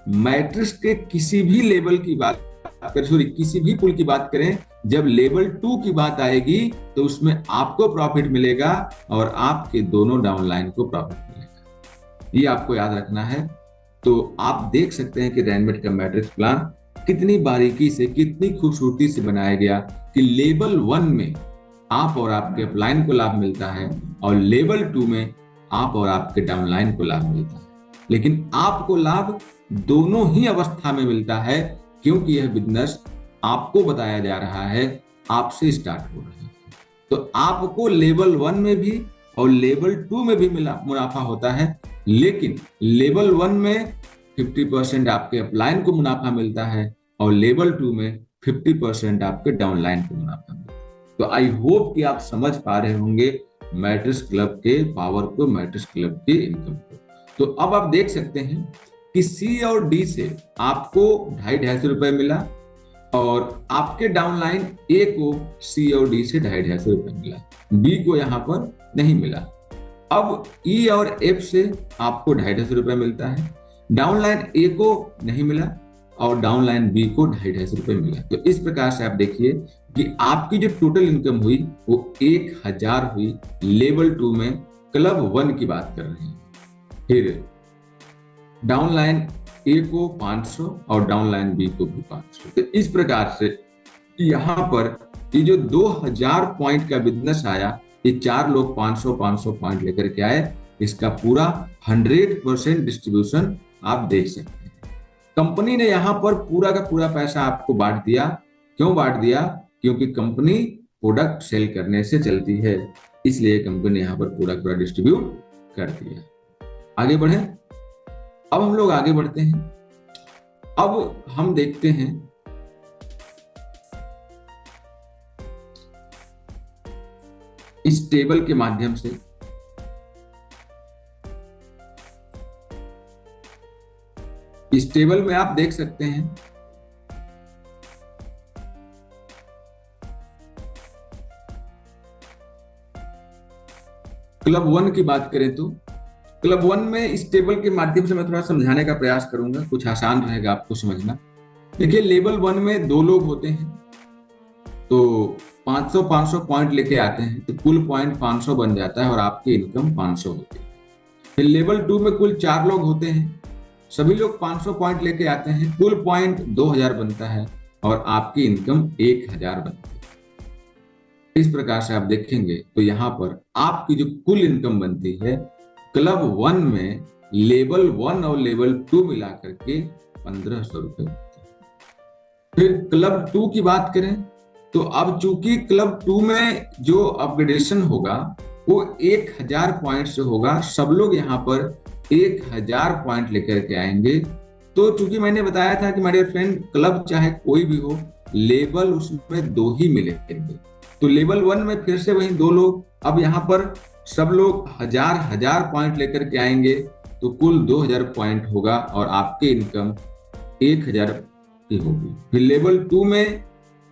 मैट्रिक्स के किसी भी लेवल की बात करें, किसी भी पुल की बात करें, जब लेवल 2 की बात आएगी तो उसमें आपको प्रॉफिट मिलेगा और आपके दोनों डाउनलाइन को प्रॉफिट मिलेगा। ये आपको याद रखना है। तो आप देख सकते हैं कि रैनमेट का मैट्रिक्स प्लान कितनी बारीकी से, कितनी खूबसूरती से बनाया गया कि लेवल 1 में आप और आपके अपलाइन को लाभ मिलता है और लेवल 2 में आप और आपके डाउनलाइन को लाभ मिलता है। लेकिन आपको लाभ दोनों ही अवस्था में मिलता है क्योंकि यह बिजनेस आपको बताया जा रहा है, आपसे स्टार्ट हो रहा है। तो आपको लेवल 1 में भी और लेवल 2 में भी मुनाफा होता है, लेकिन लेवल 1 में 50% आपके अपलाइन को मुनाफा मिलता है और लेवल 2 में 50% आपके डाउनलाइन को मुनाफा मिलता है। तो आई होप कि आप समझ पा रहे होंगे मैट्रिक्स क्लब के पावर को, मैट्रिक्स क्लब के इनकम को। तो अब आप देख सकते हैं कि सी और डी से आपको 250 रुपए मिला और आपके डाउनलाइन ए को सी और डी से 250 रुपए मिला, बी को यहां पर नहीं मिला। अब ई और एफ से आपको 250 रुपए मिलता है, डाउनलाइन ए को नहीं मिला और डाउनलाइन बी को 250 रुपए मिला। तो इस प्रकार से आप देखिए कि आपकी जो टोटल इनकम हुई वो 1000 हुई लेवल 2 में, क्लब 1 की बात कर रहे हैं। फिर डाउनलाइन ए को 500 और डाउनलाइन बी को भी 500। तो इस प्रकार से यहाँ पर ये जो 2000 पॉइंट का बिजनेस आया, ये 4 लोग 500 पॉइंट लेकर के आए, इसका पूरा 100% डिस्ट्रीब्यूशन आप देख सकते हैं। कंपनी ने यहाँ पर पूरा का पूरा पैसा आपको बांट दिया। क्यों बांट दिया? क्योंकि कंपनी प्रोडक्ट सेल करने से चलती है, इसलिए कंपनी ने यहाँ पर पूरा पूरा डिस्ट्रीब्यूट कर दिया। आगे बढ़े। अब हम लोग आगे बढ़ते हैं। अब हम देखते हैं इस टेबल के माध्यम से इस टेबल में आप देख सकते हैं क्लब 1 की बात करें तो क्लब 1 में इस टेबल के माध्यम से मैं थोड़ा समझाने का प्रयास करूंगा, कुछ आसान रहेगा आपको समझना। देखिए लेवल 1 में 2 लोग होते हैं, तो 500 पॉइंट लेके आते हैं, तो कुल पॉइंट 500 बन जाता है और आपकी इनकम 500 होती है। फिर लेवल 2 में कुल 4 लोग होते हैं, सभी लोग 500 पॉइंट लेके आते हैं, कुल पॉइंट 2000 बनता है और आपकी इनकम 1000 बनती है। इस प्रकार से आप देखेंगे तो यहाँ पर आपकी जो कुल इनकम बनती है क्लब 1 में लेवल 1 और लेवल 2 मिलाकर के 1500 रुपए बनती है। फिर क्लब 2 की बात करें तो अब चूंकि क्लब 2 में जो अपग्रेडेशन होगा वो 1000 पॉइंट से होगा, सब लोग यहाँ पर 1000 पॉइंट लेकर के आएंगे। तो चूंकि मैंने बताया था कि मेरे फ्रेंड क्लब चाहे कोई भी हो, लेवल उसमें 2 ही मिलेंगे। तो लेवल 1 में फिर से वही 2 लोग, अब यहाँ पर सब लोग 1000 पॉइंट लेकर के आएंगे, तो कुल 2000 पॉइंट होगा और आपकी इनकम 1000 की होगी। फिर लेवल 2 में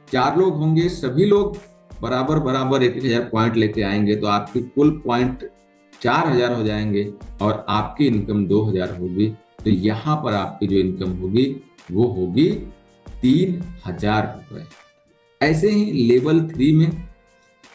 4 लोग होंगे, सभी लोग बराबर 1000 पॉइंट लेके आएंगे, तो आपकी कुल पॉइंट 4000 हो जाएंगे और आपकी इनकम 2000 होगी। तो यहाँ पर आपकी जो इनकम होगी वो होगी 3000 रुपए। ऐसे ही लेवल 3 में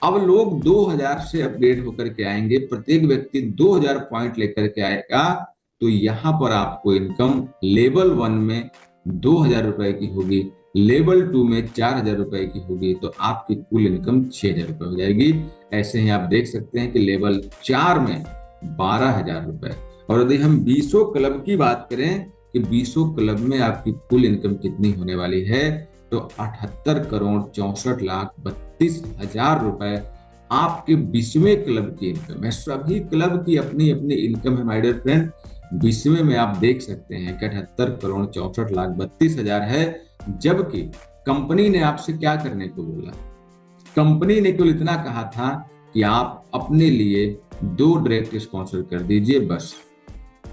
अब लोग 2000 से अपग्रेड होकर के आएंगे, प्रत्येक व्यक्ति 2000 पॉइंट लेकर के आएगा, तो यहाँ पर आपको इनकम लेवल 1 में 2000 रुपए की होगी, लेवल 2 में 4000 रुपए की होगी, तो आपकी कुल इनकम 6000 रुपए हो जाएगी। ऐसे ही आप देख सकते हैं कि लेवल 4 में 12000 रुपए। और यदि हम 20 क्लब की बात करें कि 20 क्लब में आपकी कुल इनकम कितनी होने वाली है, तो 78,64,32,000 रुपए आपके 20वें क्लब की इनकम है। सभी क्लब की अपनी अपनी इनकम है माय डियर फ्रेंड। 20वें में आप देख सकते हैं कि 78,64,32,000 है, जबकि कंपनी ने आपसे क्या करने को बोला? कंपनी ने केवल इतना कहा था कि आप अपने लिए 2 डायरेक्ट स्पॉन्सर कर दीजिए, बस।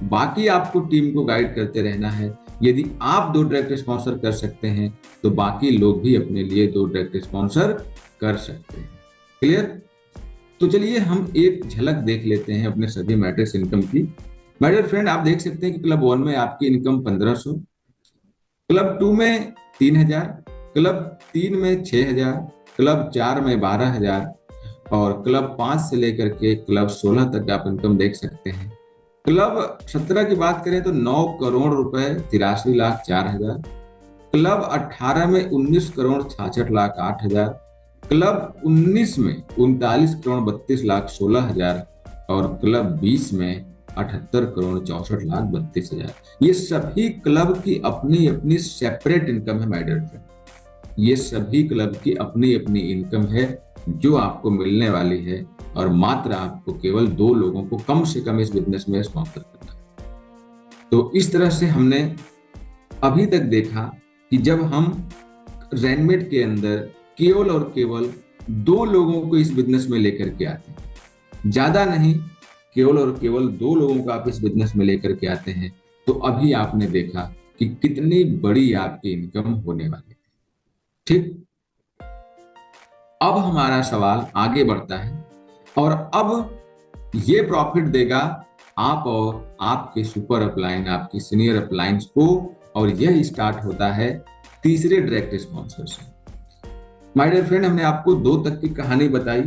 बाकी आपको टीम को गाइड करते रहना है। यदि आप 2 डायरेक्ट स्पॉन्सर कर सकते हैं तो बाकी लोग भी अपने लिए 2 डायरेक्ट स्पॉन्सर कर सकते हैं। क्लियर? तो चलिए हम एक झलक देख लेते हैं अपने सभी मैट्रिक्स इनकम की। माय डियर फ्रेंड, आप देख सकते हैं कि क्लब 1 में आपकी इनकम 1500, क्लब 2 में 3000, क्लब 3 में 6000, क्लब 4 में 12000 और क्लब 5 से लेकर के क्लब 16 तक आप इनकम देख सकते हैं। क्लब 17 की बात करें तो 9 करोड़ रुपए 83,04,000, क्लब 18 में 19 करोड़ 66,08,000, क्लब 19 में 39 करोड़ 32,16,000 और क्लब 20 में 78 करोड़ 64,32,000। ये सभी क्लब की अपनी अपनी सेपरेट इनकम है माय डियर फ्रेंड। ये सभी क्लब की अपनी अपनी इनकम है जो आपको मिलने वाली है, और मात्र आपको केवल 2 लोगों को कम से कम इस बिजनेस में स्पॉन्सर करना है। तो इस तरह से हमने अभी तक देखा कि जब हम रैनमेट के अंदर केवल और केवल 2 लोगों को इस बिजनेस में लेकर के आते हैं, ज्यादा नहीं, केवल और केवल 2 लोगों को आप इस बिजनेस में लेकर के आते हैं, तो अभी आपने देखा कि कितनी बड़ी आपकी इनकम होने वाली है। ठीक, अब हमारा सवाल आगे बढ़ता है और अब ये प्रॉफिट देगा आप और आपके सुपर अपलाइन, आपकी सीनियर अपलाइंस को और यह स्टार्ट होता है तीसरे डायरेक्ट स्पॉन्सर से। माय डियर फ्रेंड, हमने आपको 2 तक की कहानी बताई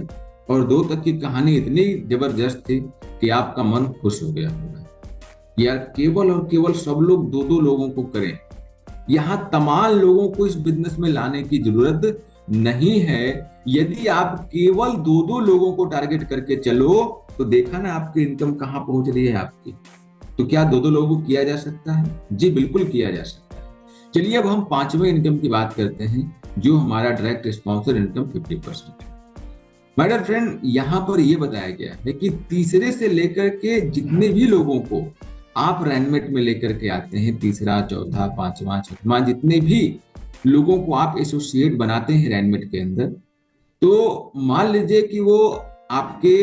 और 2 तक की कहानी इतनी जबरदस्त थी कि आपका मन खुश हो गया होगा। यार केवल और केवल सब लोग 2-2 लोगों को करें, यहाँ तमाम लोगों को इस बिजनेस में लाने की जरूरत नहीं है। यदि आप केवल 2-2 लोगों को टारगेट करके चलो तो देखा ना आपकी इनकम कहाँ पहुंच रही है आपकी। तो क्या 2-2 लोगों को किया जा सकता है? जी बिल्कुल किया जा सकता है। चलिए अब हम 5वें इनकम की बात करते हैं, जो हमारा डायरेक्ट स्पॉन्सर इनकम 50% है। माय डियर फ्रेंड, यहाँ पर यह बताया गया है कि तीसरे से लेकर के जितने भी लोगों को आप रैनमेट में लेकर के आते हैं, तीसरा, चौथा, 5वां, 6वां, जितने भी लोगों को आप एसोसिएट बनाते हैं रैनमेट के अंदर, तो मान लीजिए कि वो आपके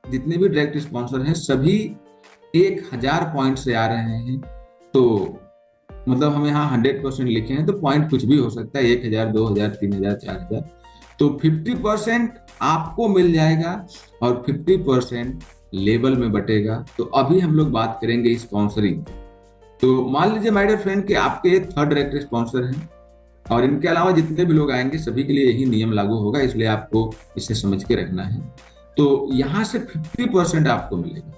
जितने भी डायरेक्ट स्पॉन्सर हैं सभी 1000 पॉइंट से आ रहे हैं। तो मतलब हम यहाँ 100% लिखे हैं, तो पॉइंट कुछ भी हो सकता है, 1000, 2000, 3000, 4000। तो 50% आपको मिल जाएगा और 50% लेवल में बटेगा। तो अभी हम लोग बात करेंगे स्पॉन्सरिंग। तो मान लीजिए माय डियर फ्रेंड कि आपके 3rd डायरेक्ट स्पॉन्सर हैं और इनके अलावा जितने भी लोग आएंगे सभी के लिए यही नियम लागू होगा, इसलिए आपको इसे समझ के रखना है। तो यहाँ से 50% आपको मिलेगा।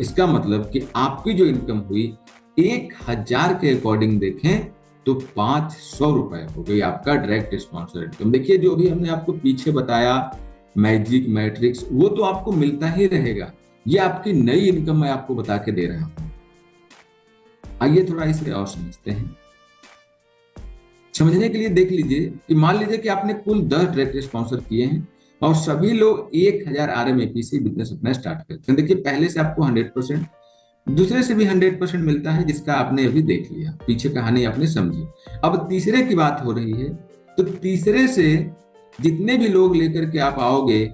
इसका मतलब कि आपकी जो इनकम हुई 1000 के अकॉर्डिंग देखें तो 500 रुपए हो गई आपका डायरेक्ट स्पॉन्सर इनकम। देखिए जो भी हमने आपको पीछे बताया मैजिक मैट्रिक्स, वो तो आपको मिलता ही रहेगा। ये आपकी नई इनकम मैं आपको बता के दे रहा हूं। आइए थोड़ा इसे और समझते हैं। समझने के लिए देख लीजिए कि मान लीजिए कि आपने कुल 10 डायरेक्ट स्पॉन्सर किए हैं और सभी लोग 1000 RMAP से बिजनेस अपना स्टार्ट करते हैं। देखिए पहले से आपको 100%, दूसरे से भी 100% मिलता है, जिसका आपने अभी देख लिया, पीछे कहानी आपने समझी। अब तीसरे की बात हो रही है, तो तीसरे से जितने भी लोग लेकर के आप आओगे,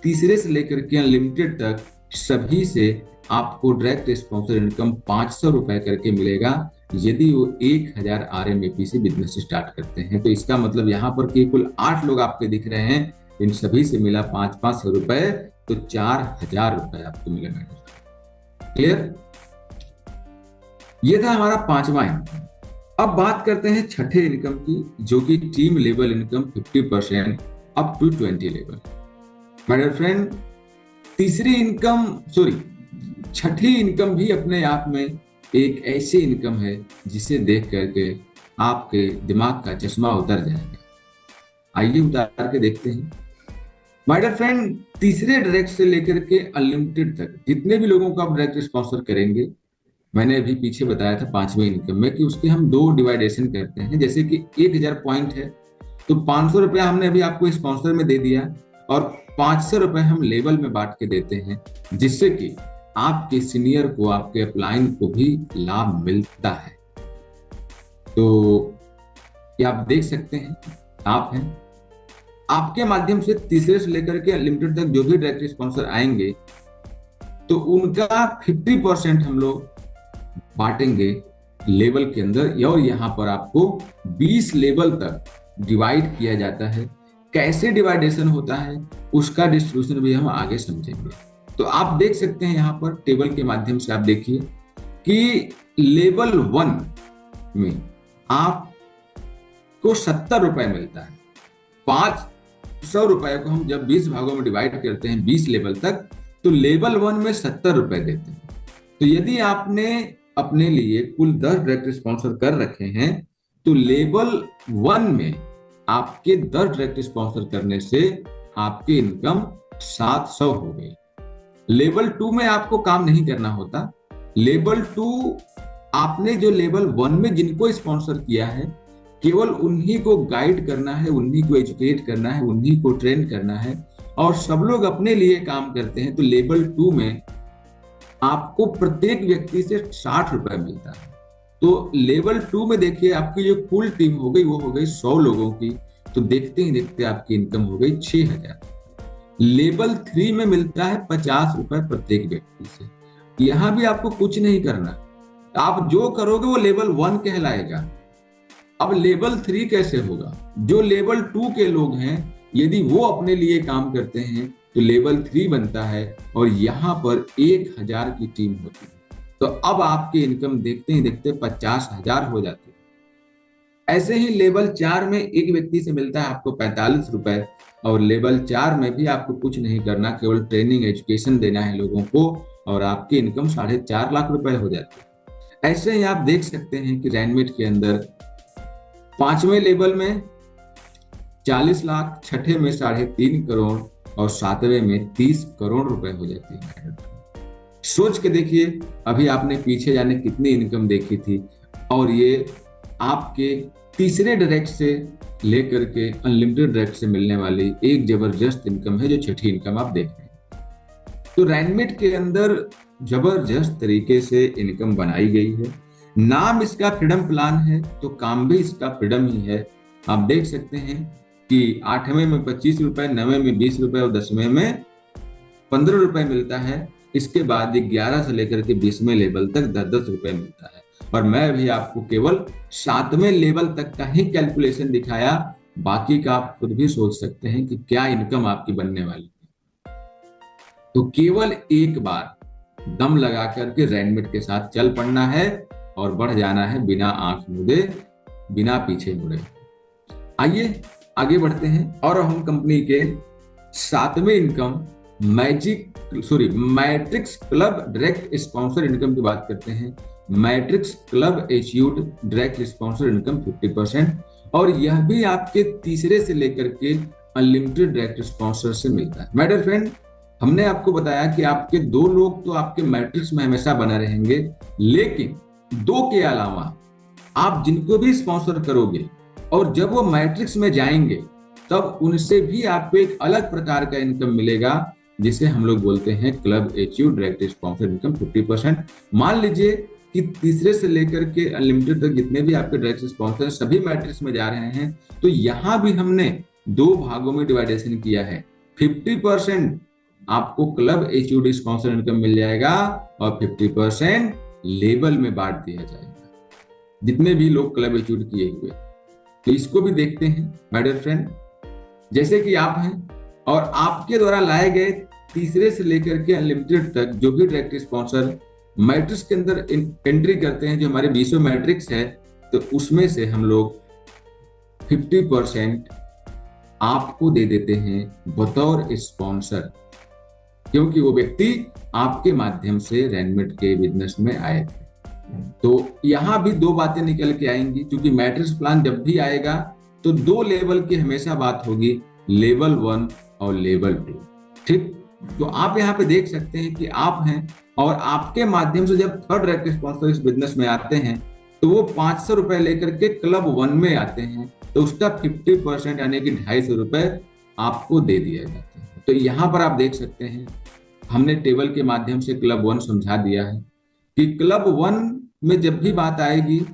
तीसरे से लेकर के अनलिमिटेड तक सभी से आपको डायरेक्ट स्पॉन्सर इनकम 500 रुपए करके मिलेगा यदि वो 1000 RMAP से बिजनेस स्टार्ट करते हैं। तो इसका मतलब यहाँ पर कि कुल 8 लोग आपके दिख रहे हैं, इन सभी से मिला 500 रुपए, तो 4000 रुपए आपको मिलेगा। क्लियर? ये था हमारा 5वां इनकम। अब बात करते हैं 6ठे इनकम की, जो कि team level income 50% up to 20 level. My dear friend, छठी इनकम भी अपने आप में एक ऐसी इनकम है जिसे देख करके आपके दिमाग का चश्मा उतर जाएगा। आइए उतार के देखते हैं। माय डियर फ्रेंड, तीसरे डायरेक्ट से लेकर के अनलिमिटेड तक जितने भी लोगों को आप डायरेक्ट स्पॉन्सर करेंगे, मैंने अभी पीछे बताया था 5वें इनकम में कि उसके हम 2 डिवाइडेशन करते हैं। जैसे कि 1000 पॉइंट है तो 500 रुपया हमने अभी आपको स्पॉन्सर में दे दिया और 500 रुपए हम लेवल में बांट के देते हैं, जिससे कि आपके सीनियर को, आपके अपलाइन को भी लाभ मिलता है। तो ये आप देख सकते हैं, आप हैं, आपके माध्यम से तीसरे से लेकर के अनलिमिटेड तक जो भी डायरेक्ट स्पॉन्सर आएंगे तो उनका 50% हम लोग बांटेंगे लेवल के अंदर, और यहाँ पर आपको 20 लेवल तक डिवाइड किया जाता है। कैसे डिवाइडेशन होता है उसका डिस्ट्रीब्यूशन भी हम आगे समझेंगे। तो आप देख सकते हैं यहाँ पर टेबल के माध्यम से आप देखिए कि लेवल 1 में आपको 70 रुपए मिलता है। 500 रुपए को हम जब 20 भागों में डिवाइड करते हैं 20 लेवल तक, तो लेवल 1 में 70 रुपए देते हैं। तो यदि आपने अपने लिए कुल 10 डायरेक्ट स्पॉन्सर कर रखे हैं तो लेवल 1 में आपके 10 डायरेक्ट स्पॉन्सर करने से आपकी इनकम 700 हो गई। लेवल 2 में आपको काम नहीं करना होता। लेवल 2 आपने जो लेवल 1 में जिनको स्पॉन्सर किया है केवल उन्हीं को गाइड करना है, उन्हीं को एजुकेट करना है, उन्हीं को ट्रेन करना है, और सब लोग अपने लिए काम करते हैं। तो लेवल 2 में आपको प्रत्येक व्यक्ति से 60 रुपए मिलता है। तो लेवल 2 में देखिए आपकी जो कुल टीम हो गई वो हो गई 100 लोगों की, तो देखते ही देखते आपकी इनकम हो गई 6000। लेवल 3 में मिलता है 50 रुपए प्रत्येक व्यक्ति से। यहां भी आपको कुछ नहीं करना, आप जो करोगे वो लेवल 1 कहलाएगा। अब लेवल 3 कैसे होगा? जो लेवल 2 के लोग हैं यदि वो अपने लिए काम करते हैं तो लेवल 3 बनता है, और यहाँ पर 1000 की टीम होती है। तो अब आपकी इनकम देखते ही देखते 50,000 हो जाती है। ऐसे ही लेवल 4 में एक व्यक्ति से मिलता है आपको 45 रुपए, और लेवल 4 में भी आपको कुछ नहीं करना, केवल ट्रेनिंग एजुकेशन देना है लोगों को, और आपकी इनकम 4.5 लाख रुपए हो जाती है। ऐसे ही आप देख सकते हैं कि रैनमेट के अंदर 5वें लेवल में 40 लाख, छठे में 3.5 करोड़ और 7वें में 30 करोड़ रुपए हो जाती है। सोच के देखिए, अभी आपने पीछे जाने कितनी इनकम देखी थी, और ये आपके तीसरे डायरेक्ट से लेकर के अनलिमिटेड डायरेक्ट से मिलने वाली एक जबरदस्त इनकम है, जो छठी इनकम आप देख रहे हैं। तो रैनमेट के अंदर जबरदस्त तरीके से इनकम बनाई गई है। नाम इसका फ्रीडम प्लान है, तो काम भी इसका फ्रीडम ही है। आप देख सकते हैं कि 8वें में 25 रुपए, 9वें में 20 रुपए और 10वें में 15 रुपए मिलता है। इसके बाद 11 से लेकर के 20वें लेवल तक 10-10 रुपए मिलता है। और मैं भी आपको केवल 7वें लेवल तक का ही कैलकुलेशन दिखाया, बाकी का आप खुद भी सोच सकते हैं कि क्या इनकम आपकी बनने वाली है। तो केवल एक बार दम लगा करके रैनमेट के साथ चल पड़ना है और बढ़ जाना है, बिना आंख मूंदे, बिना पीछे मुड़े। आइए आगे बढ़ते हैं और हम कंपनी के 7वें income matrix club direct sponsor income की बात करते हैं। Matrix club achieved direct sponsor income 50%, और यह भी आपके तीसरे से लेकर के अनलिमिटेड डायरेक्ट स्पॉन्सर से मिलता है। माय डियर फ्रेंड, हमने आपको बताया कि आपके 2 लोग तो आपके मैट्रिक्स में हमेशा बना रहेंगे, लेकिन 2 के अलावा आप जिनको भी स्पॉन्सर करोगे और जब वो मैट्रिक्स में जाएंगे तब उनसे भी आपको एक अलग प्रकार का इनकम मिलेगा, जिसे हम लोग बोलते हैं club achieved direct sponsor income 50%। मान लीजिए कि तीसरे से लेकर के अनलिमिटेड तक जितने भी आपके डायरेक्ट स्पॉन्सर सभी मैट्रिक्स में जा रहे हैं, तो यहाँ भी हमने 2 भागों में डिवाइडेशन किया है। 50% आपको क्लब अचीव्ड स्पॉन्सर इनकम मिल जाएगा और 50% लेवल में बांट दिया जाएगा, जितने भी लोग क्लब अचीव्ड किए हुए। तो इसको भी देखते हैं माय डियर फ्रेंड। जैसे कि आप हैं और आपके द्वारा लाए गए तीसरे से लेकर के अनलिमिटेड तक जो भी डायरेक्ट स्पॉन्सर मैट्रिक्स के अंदर एंट्री करते हैं, जो हमारे 20 मैट्रिक्स है, तो उसमें से हम लोग 50% आपको दे देते हैं बतौर स्पॉन्सर, क्योंकि वो व्यक्ति आपके माध्यम से रैनमेट के बिजनेस में आए थे। तो यहाँ भी 2 बातें निकल के आएंगी, क्योंकि मैट्रिक्स प्लान जब भी आएगा तो 2 लेवल की हमेशा बात होगी, लेवल 1 और लेवल 2। ठीक, तो आप यहाँ पे देख सकते हैं कि आप हैं और आपके माध्यम से जब थर्ड डायरेक्ट स्पॉन्सर इस बिजनेस में आते हैं तो वो 500 रुपए लेकर के क्लब 1 में आते हैं, तो उसका 50% यानी कि 250 रुपए आपको दे दिया जाता है। तो यहाँ पर आप देख सकते हैं, हमने टेबल के माध्यम से क्लब 1 समझा दिया है कि क्लब 1 में जब भी बात आएगी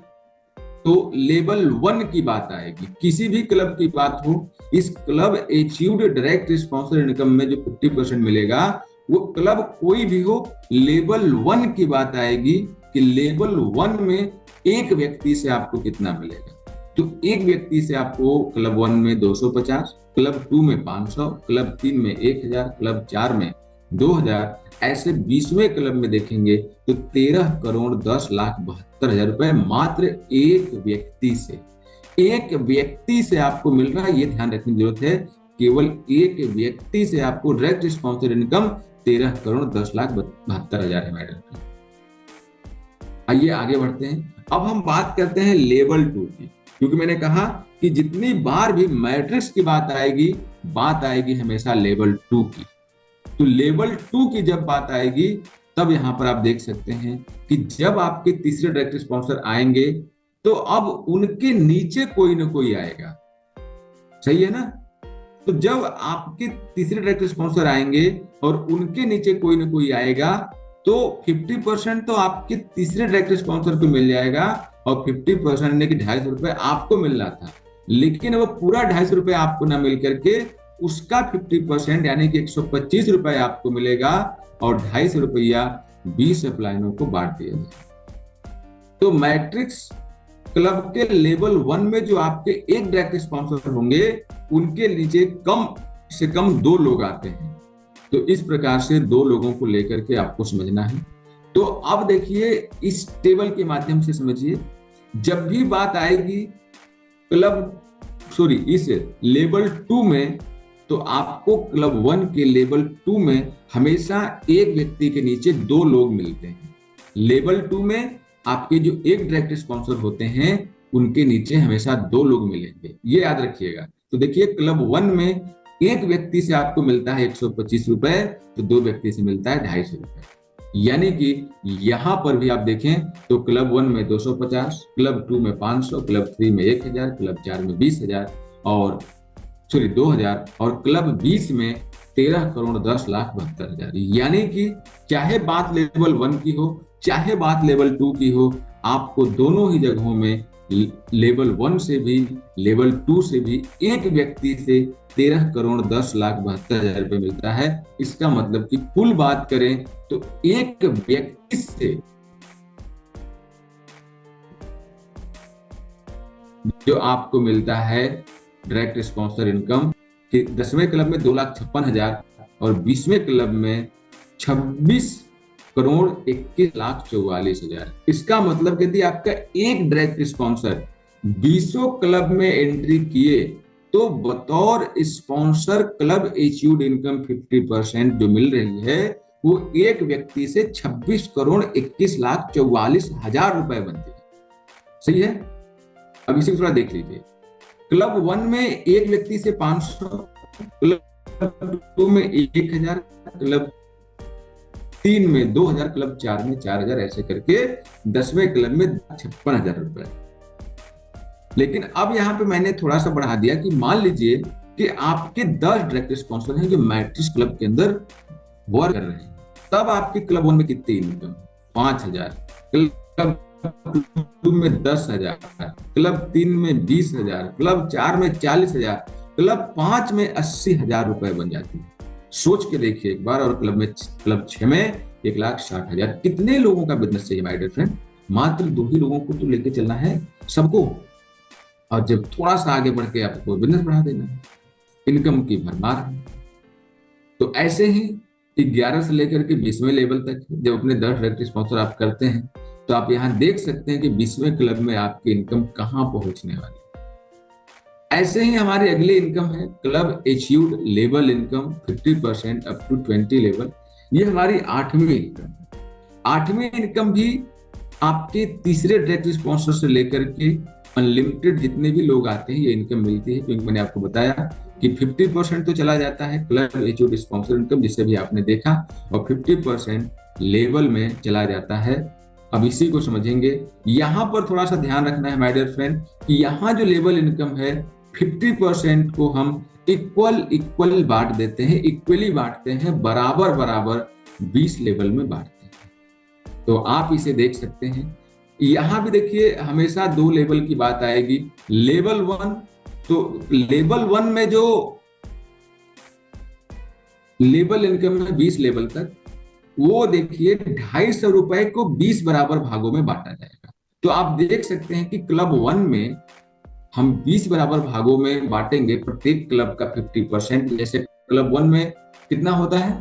तो लेवल 1 की बात आएगी। किसी भी क्लब की बात हो, इस club achieved direct sponsor income में जो 50% मिलेगा, वो क्लब कोई भी हो, लेवल 1 की बात आएगी कि लेवल 1 में एक व्यक्ति से आपको कितना मिलेगा। तो एक व्यक्ति से आपको क्लब 1 में 250, क्लब 2 में 500, क्लब 3 में 1000, क्लब 4 में 2000, ऐसे 20वें क्लब में देखेंगे तो 13 करोड़ 10,72,000 रुपए मात्र एक व्यक्ति से आपको मिल रहा है। ये ध्यान रखने की जरूरत है, केवल एक व्यक्ति से आपको डायरेक्ट स्पॉन्सर इनकम 13 करोड़ 10,72,000 है मैडम। आइए आगे बढ़ते हैं। अब हम बात करते हैं लेवल 2 की, क्योंकि मैंने कहा कि जितनी बार भी मैट्रिक्स की बात आएगी हमेशा लेवल 2 की। तो लेवल 2 की जब बात आएगी तब यहां पर आप देख सकते हैं कि जब आपके तीसरे डायरेक्ट स्पॉन्सर आएंगे तो अब उनके नीचे कोई ना कोई आएगा, सही है ना। तो जब आपके तीसरे डायरेक्ट स्पॉन्सर आएंगे और उनके नीचे कोई ना कोई आएगा तो 50% तो आपके तीसरे डायरेक्ट स्पॉन्सर को मिल जाएगा और 50% यानी कि 250 रुपए आपको मिलना था, लेकिन वो पूरा 250 रुपए आपको ना मिल करके उसका 50% यानी कि 125 रुपए आपको मिलेगा और 250 रुपया 20 अपलाइनों को बांट दिया जाएगा। तो मैट्रिक्स क्लब के लेवल 1 में जो आपके एक डायरेक्ट स्पॉन्सर होंगे उनके नीचे कम से कम 2 लोग आते हैं। तो इस प्रकार से 2 लोगों को लेकर के आपको समझना है। तो अब देखिए इस टेबल के माध्यम से समझिए, जब भी बात आएगी इस लेवल 2 में, तो आपको क्लब 1 के लेवल 2 में हमेशा एक व्यक्ति के नीचे 2 लोग मिलते हैं। लेवल 2 में आपके जो एक डायरेक्ट स्पॉन्सर होते हैं उनके नीचे हमेशा 2 लोग मिलेंगे, ये याद रखिएगा। तो देखिए क्लब 1 में एक व्यक्ति से आपको मिलता है 125 रुपए, तो 2 व्यक्ति से मिलता है 250 रुपए। यानी कि यहां पर भी आप देखें तो क्लब 1 में 250, क्लब 2 में 500, क्लब 3 में 1000, क्लब 4 में 20,000 और 2000 और क्लब 20 में 13,10,72,000। यानी कि चाहे बात लेवल 1 की हो चाहे बात लेवल 2 की हो, आपको दोनों ही जगहों में लेवल 1 से भी लेवल 2 से भी एक व्यक्ति से 13,10,72,000 रुपए मिलता है। इसका मतलब कि कुल बात करें तो एक व्यक्ति से जो आपको मिलता है डायरेक्ट स्पॉन्सर इनकम कि 10वें क्लब में 2,56,000 और 20वें क्लब में 26,21,44,000। इसका मतलब यदि आपका एक डायरेक्ट स्पॉन्सर 20 क्लब में एंट्री किए तो बतौर स्पॉन्सर क्लब इश्यूड इनकम 50% जो मिल रही है वो एक व्यक्ति से 26,21,44,000 रुपए बनती है। सही है। अब इसी को थोड़ा देख लीजिए। क्लब 1 में एक व्यक्ति से 500, क्लब 2 में 1,000, क्लब 3 में 2,000, क्लब 4 में 4,000, ऐसे करके 10वें क्लब में 56,000 रुपए। लेकिन अब यहाँ पे मैंने थोड़ा सा बढ़ा दिया कि मान लीजिए कि आपके 10 डायरेक्ट स्पॉन्सर हैं जो मैट्रिक्स क्लब के अंदर वर्क कर रहे हैं, तब आपकी क्लब 1 में कितनी इनकम? 5,000, क्लब 2 में 10,000, क्लब 3 में 20,000, क्लब 4 में 40,000, क्लब 5 में 80,000 रुपए बन जाती है। सोच के देखिए एक बार। और क्लब 6 में 1,60,000। कितने लोगों का बिजनेस चाहिए माय डियर फ्रेंड? मात्र 2 ही लोगों को तो लेके चलना है सबको, और जब थोड़ा सा आगे बढ़ के आपको बिजनेस बढ़ा देना है, इनकम की भरमार है। तो ऐसे ही 11 से लेकर के 20वें लेवल तक जब अपने 10 डायरेक्ट स्पॉन्सर आप करते हैं तो आप यहाँ देख सकते हैं कि 20वें क्लब में आपकी इनकम कहाँ पहुंचने वाली है। ऐसे ही हमारी अगली इनकम है club issued level income 50% up to 20 level. ये हमारी 8वीं इनकम। 8वीं इनकम भी आपके तीसरे डायरेक्ट स्पॉन्सर से लेकर के अनलिमिटेड जितने भी लोग आते हैं ये इनकम मिलती है, क्योंकि मैंने आपको बताया कि 50% तो चला जाता है क्लब इश्यूड स्पॉन्सर इनकम, जिसे भी आपने देखा, और 50% लेवल में चला जाता है। अब इसी को समझेंगे। यहाँ पर थोड़ा सा ध्यान रखना है माय डियर फ्रेंड कि यहाँ जो लेवल इनकम है 50% को हम इक्वल बांट देते हैं, इक्वली बांटते हैं, बराबर बराबर 20 लेवल में बांटते हैं। तो आप इसे देख सकते हैं। यहाँ भी देखिए हमेशा 2 लेवल की बात आएगी। लेवल 1, तो लेवल 1 में जो लेवल इनकम है 20 लेवल तक, वो देखिए 250 रुपए को 20 बराबर भागों में बांटा जाएगा। तो आप देख सकते हैं कि क्लब 1 में हम 20 बराबर भागों में बांटेंगे प्रत्येक क्लब का 50%। जैसे क्लब 1 में कितना होता है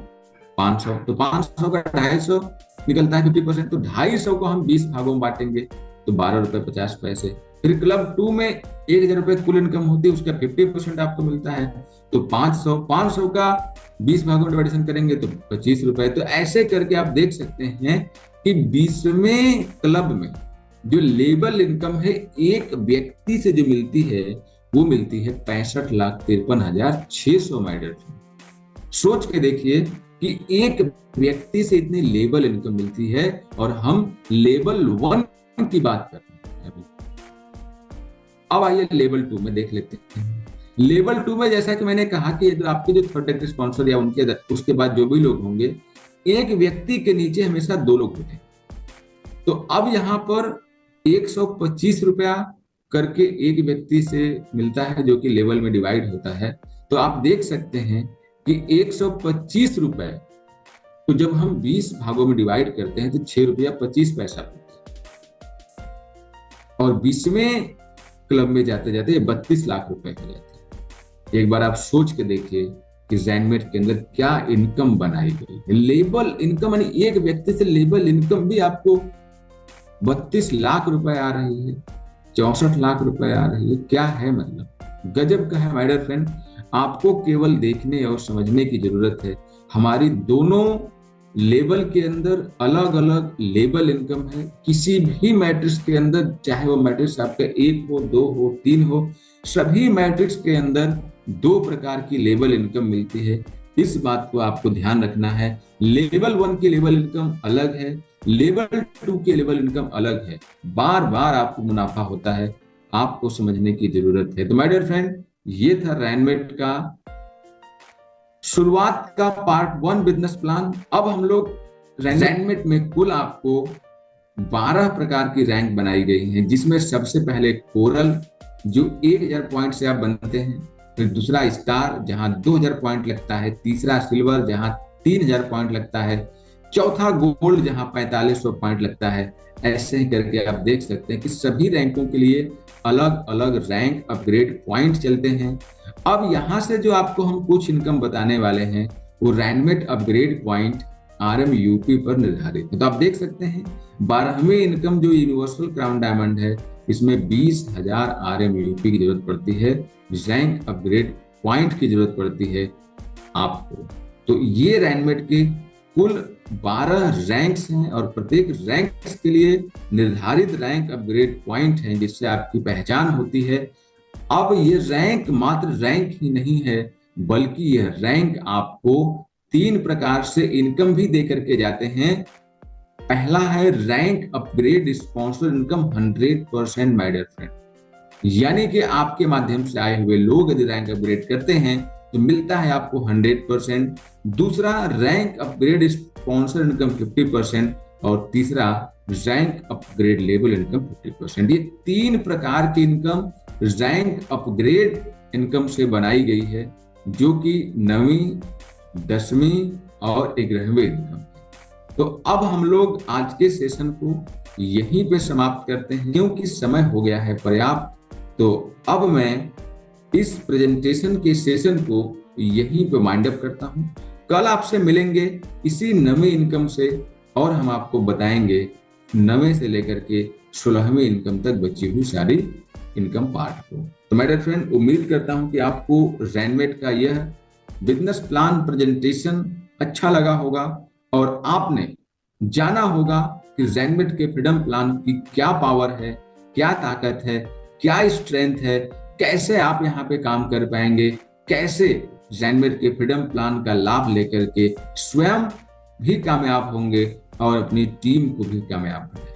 500, तो 500 का 250 निकलता है 50%, तो 250 को हम 20 भागों में बांटेंगे तो 12 रुपए 50 पैसे। फिर क्लब 2 में 1,000 रुपए कुल इनकम होती है, उसका 50% आपको मिलता है, तो 500 का 20 भागों में डिवाइडेशन करेंगे तो 25 रुपए। तो ऐसे करके आप देख सकते हैं कि 20वें क्लब में जो लेवल इनकम है एक व्यक्ति से जो मिलती है वो मिलती है 65,53,600 माइडर। सोच के देखिए कि एक व्यक्ति से इतनी लेवल इनकम मिलती है और हम लेवल 1 की बात कर रहे हैं अभी। अब आइए लेवल 2 में देख लेते हैं। लेवल 2 में जैसा कि मैंने कहा कि आपके जो थर्ड डायरेक्ट स्पॉन्सर या उनके उसके बाद जो भी लोग होंगे, एक व्यक्ति के नीचे हमेशा 2 लोग होते हैं। तो अब यहाँ पर 125 रुपया करके एक व्यक्ति से मिलता है जो कि लेवल में डिवाइड होता है। तो आप देख सकते हैं कि 125 रुपए तो जब हम 20 भागों में डिवाइड करते हैं तो 6 रुपया 25 पैसा मिलता है, और 20वें क्लब में जाते जाते 32 लाख रुपए हो जाते हैं। एक बार आप सोच के देखिए कि रैनमेट के अंदर क्या इनकम बनाई गई है। लेबल इनकम यानी एक व्यक्ति से लेबल इनकम भी आपको 32 लाख रुपए आ रही है, 64 लाख रुपए आ रही है। क्या है मतलब, गजब का है माय डियर फ्रेंड। आपको केवल देखने और समझने की जरूरत है। हमारी दोनों लेवल के अंदर अलग अलग लेबल इनकम है। किसी भी मैट्रिक्स के अंदर, चाहे वो मैट्रिक्स आपका 1 हो, 2 हो, 3 हो, सभी मैट्रिक्स के अंदर 2 प्रकार की लेबल इनकम मिलती है। इस बात को आपको ध्यान रखना है। लेवल 1 की लेवल इनकम अलग है, लेवल 2 की लेवल इनकम अलग है। बार बार आपको मुनाफा होता है, आपको समझने की जरूरत है। तो माय डियर फ्रेंड, ये था रैनमेट का शुरुआत का पार्ट 1 बिजनेस प्लान। अब हम लोग रैनमेट में कुल आपको 12 प्रकार की रैंक बनाई गई हैं, जिसमें सबसे पहले कोरल जो 1000 पॉइंट से आप बनते हैं, फिर दूसरा स्टार जहां 2000 पॉइंट लगता है, तीसरा सिल्वर जहां 3000 पॉइंट लगता है, चौथा गोल्ड जहां 4500 पॉइंट लगता है। ऐसे ही करके आप देख सकते हैं कि सभी रैंकों के लिए अलग अलग रैंक अपग्रेड पॉइंट चलते हैं। अब यहां से जो आपको हम कुछ इनकम बताने वाले हैं वो रैनमेट अपग्रेड पॉइंट RMUP पर निर्धारित है। तो आप देख सकते हैं 12वीं इनकम जो यूनिवर्सल क्राउन डायमंड है, इसमें 20,000 RMUP की जरूरत पड़ती है, रैंक अपग्रेड पॉइंट की जरूरत पड़ती है आपको। तो ये रैनमेट के कुल 12 रैंक्स हैं और प्रत्येक रैंक्स के लिए निर्धारित रैंक अपग्रेड पॉइंट हैं, जिससे आपकी पहचान होती है। अब ये रैंक मात्र रैंक ही नहीं है, बल्कि यह रैंक आपको 3 प्रकार से इनकम भी दे करके जाते हैं। पहला है rank upgrade sponsor income 100% my dear friend, यानी कि आपके माध्यम से आए हुए लोग यदि रैंक अपग्रेड करते हैं तो मिलता है आपको 100%। दूसरा रैंक अपग्रेड स्पॉन्सर इनकम 50% और तीसरा रैंक अपग्रेड लेवल इनकम 50%। ये 3 प्रकार की इनकम रैंक अपग्रेड इनकम से बनाई गई है, जो कि 9वीं, 10वीं और 11वीं इनकम। तो अब हम लोग आज के सेशन को यहीं पे समाप्त करते हैं, क्योंकि समय हो गया है पर्याप्त। तो अब मैं इस प्रेजेंटेशन के सेशन को यहीं पे वाइंड अप करता हूं। कल आपसे मिलेंगे इसी 9वीं इनकम से और हम आपको बताएंगे 9वें से लेकर के 16वीं इनकम तक बची हुई सारी इनकम पार्ट को। तो माय डियर फ्रेंड, उम्मीद करता हूं कि आपको रैनमेट का यह बिजनेस प्लान प्रेजेंटेशन अच्छा लगा होगा और आपने जाना होगा कि रैनमेट के फ्रीडम प्लान की क्या पावर है, क्या ताकत है, क्या स्ट्रेंथ है, कैसे आप यहाँ पे काम कर पाएंगे, कैसे रैनमेट के फ्रीडम प्लान का लाभ लेकर के स्वयं भी कामयाब होंगे और अपनी टीम को भी कामयाब बनाएंगे।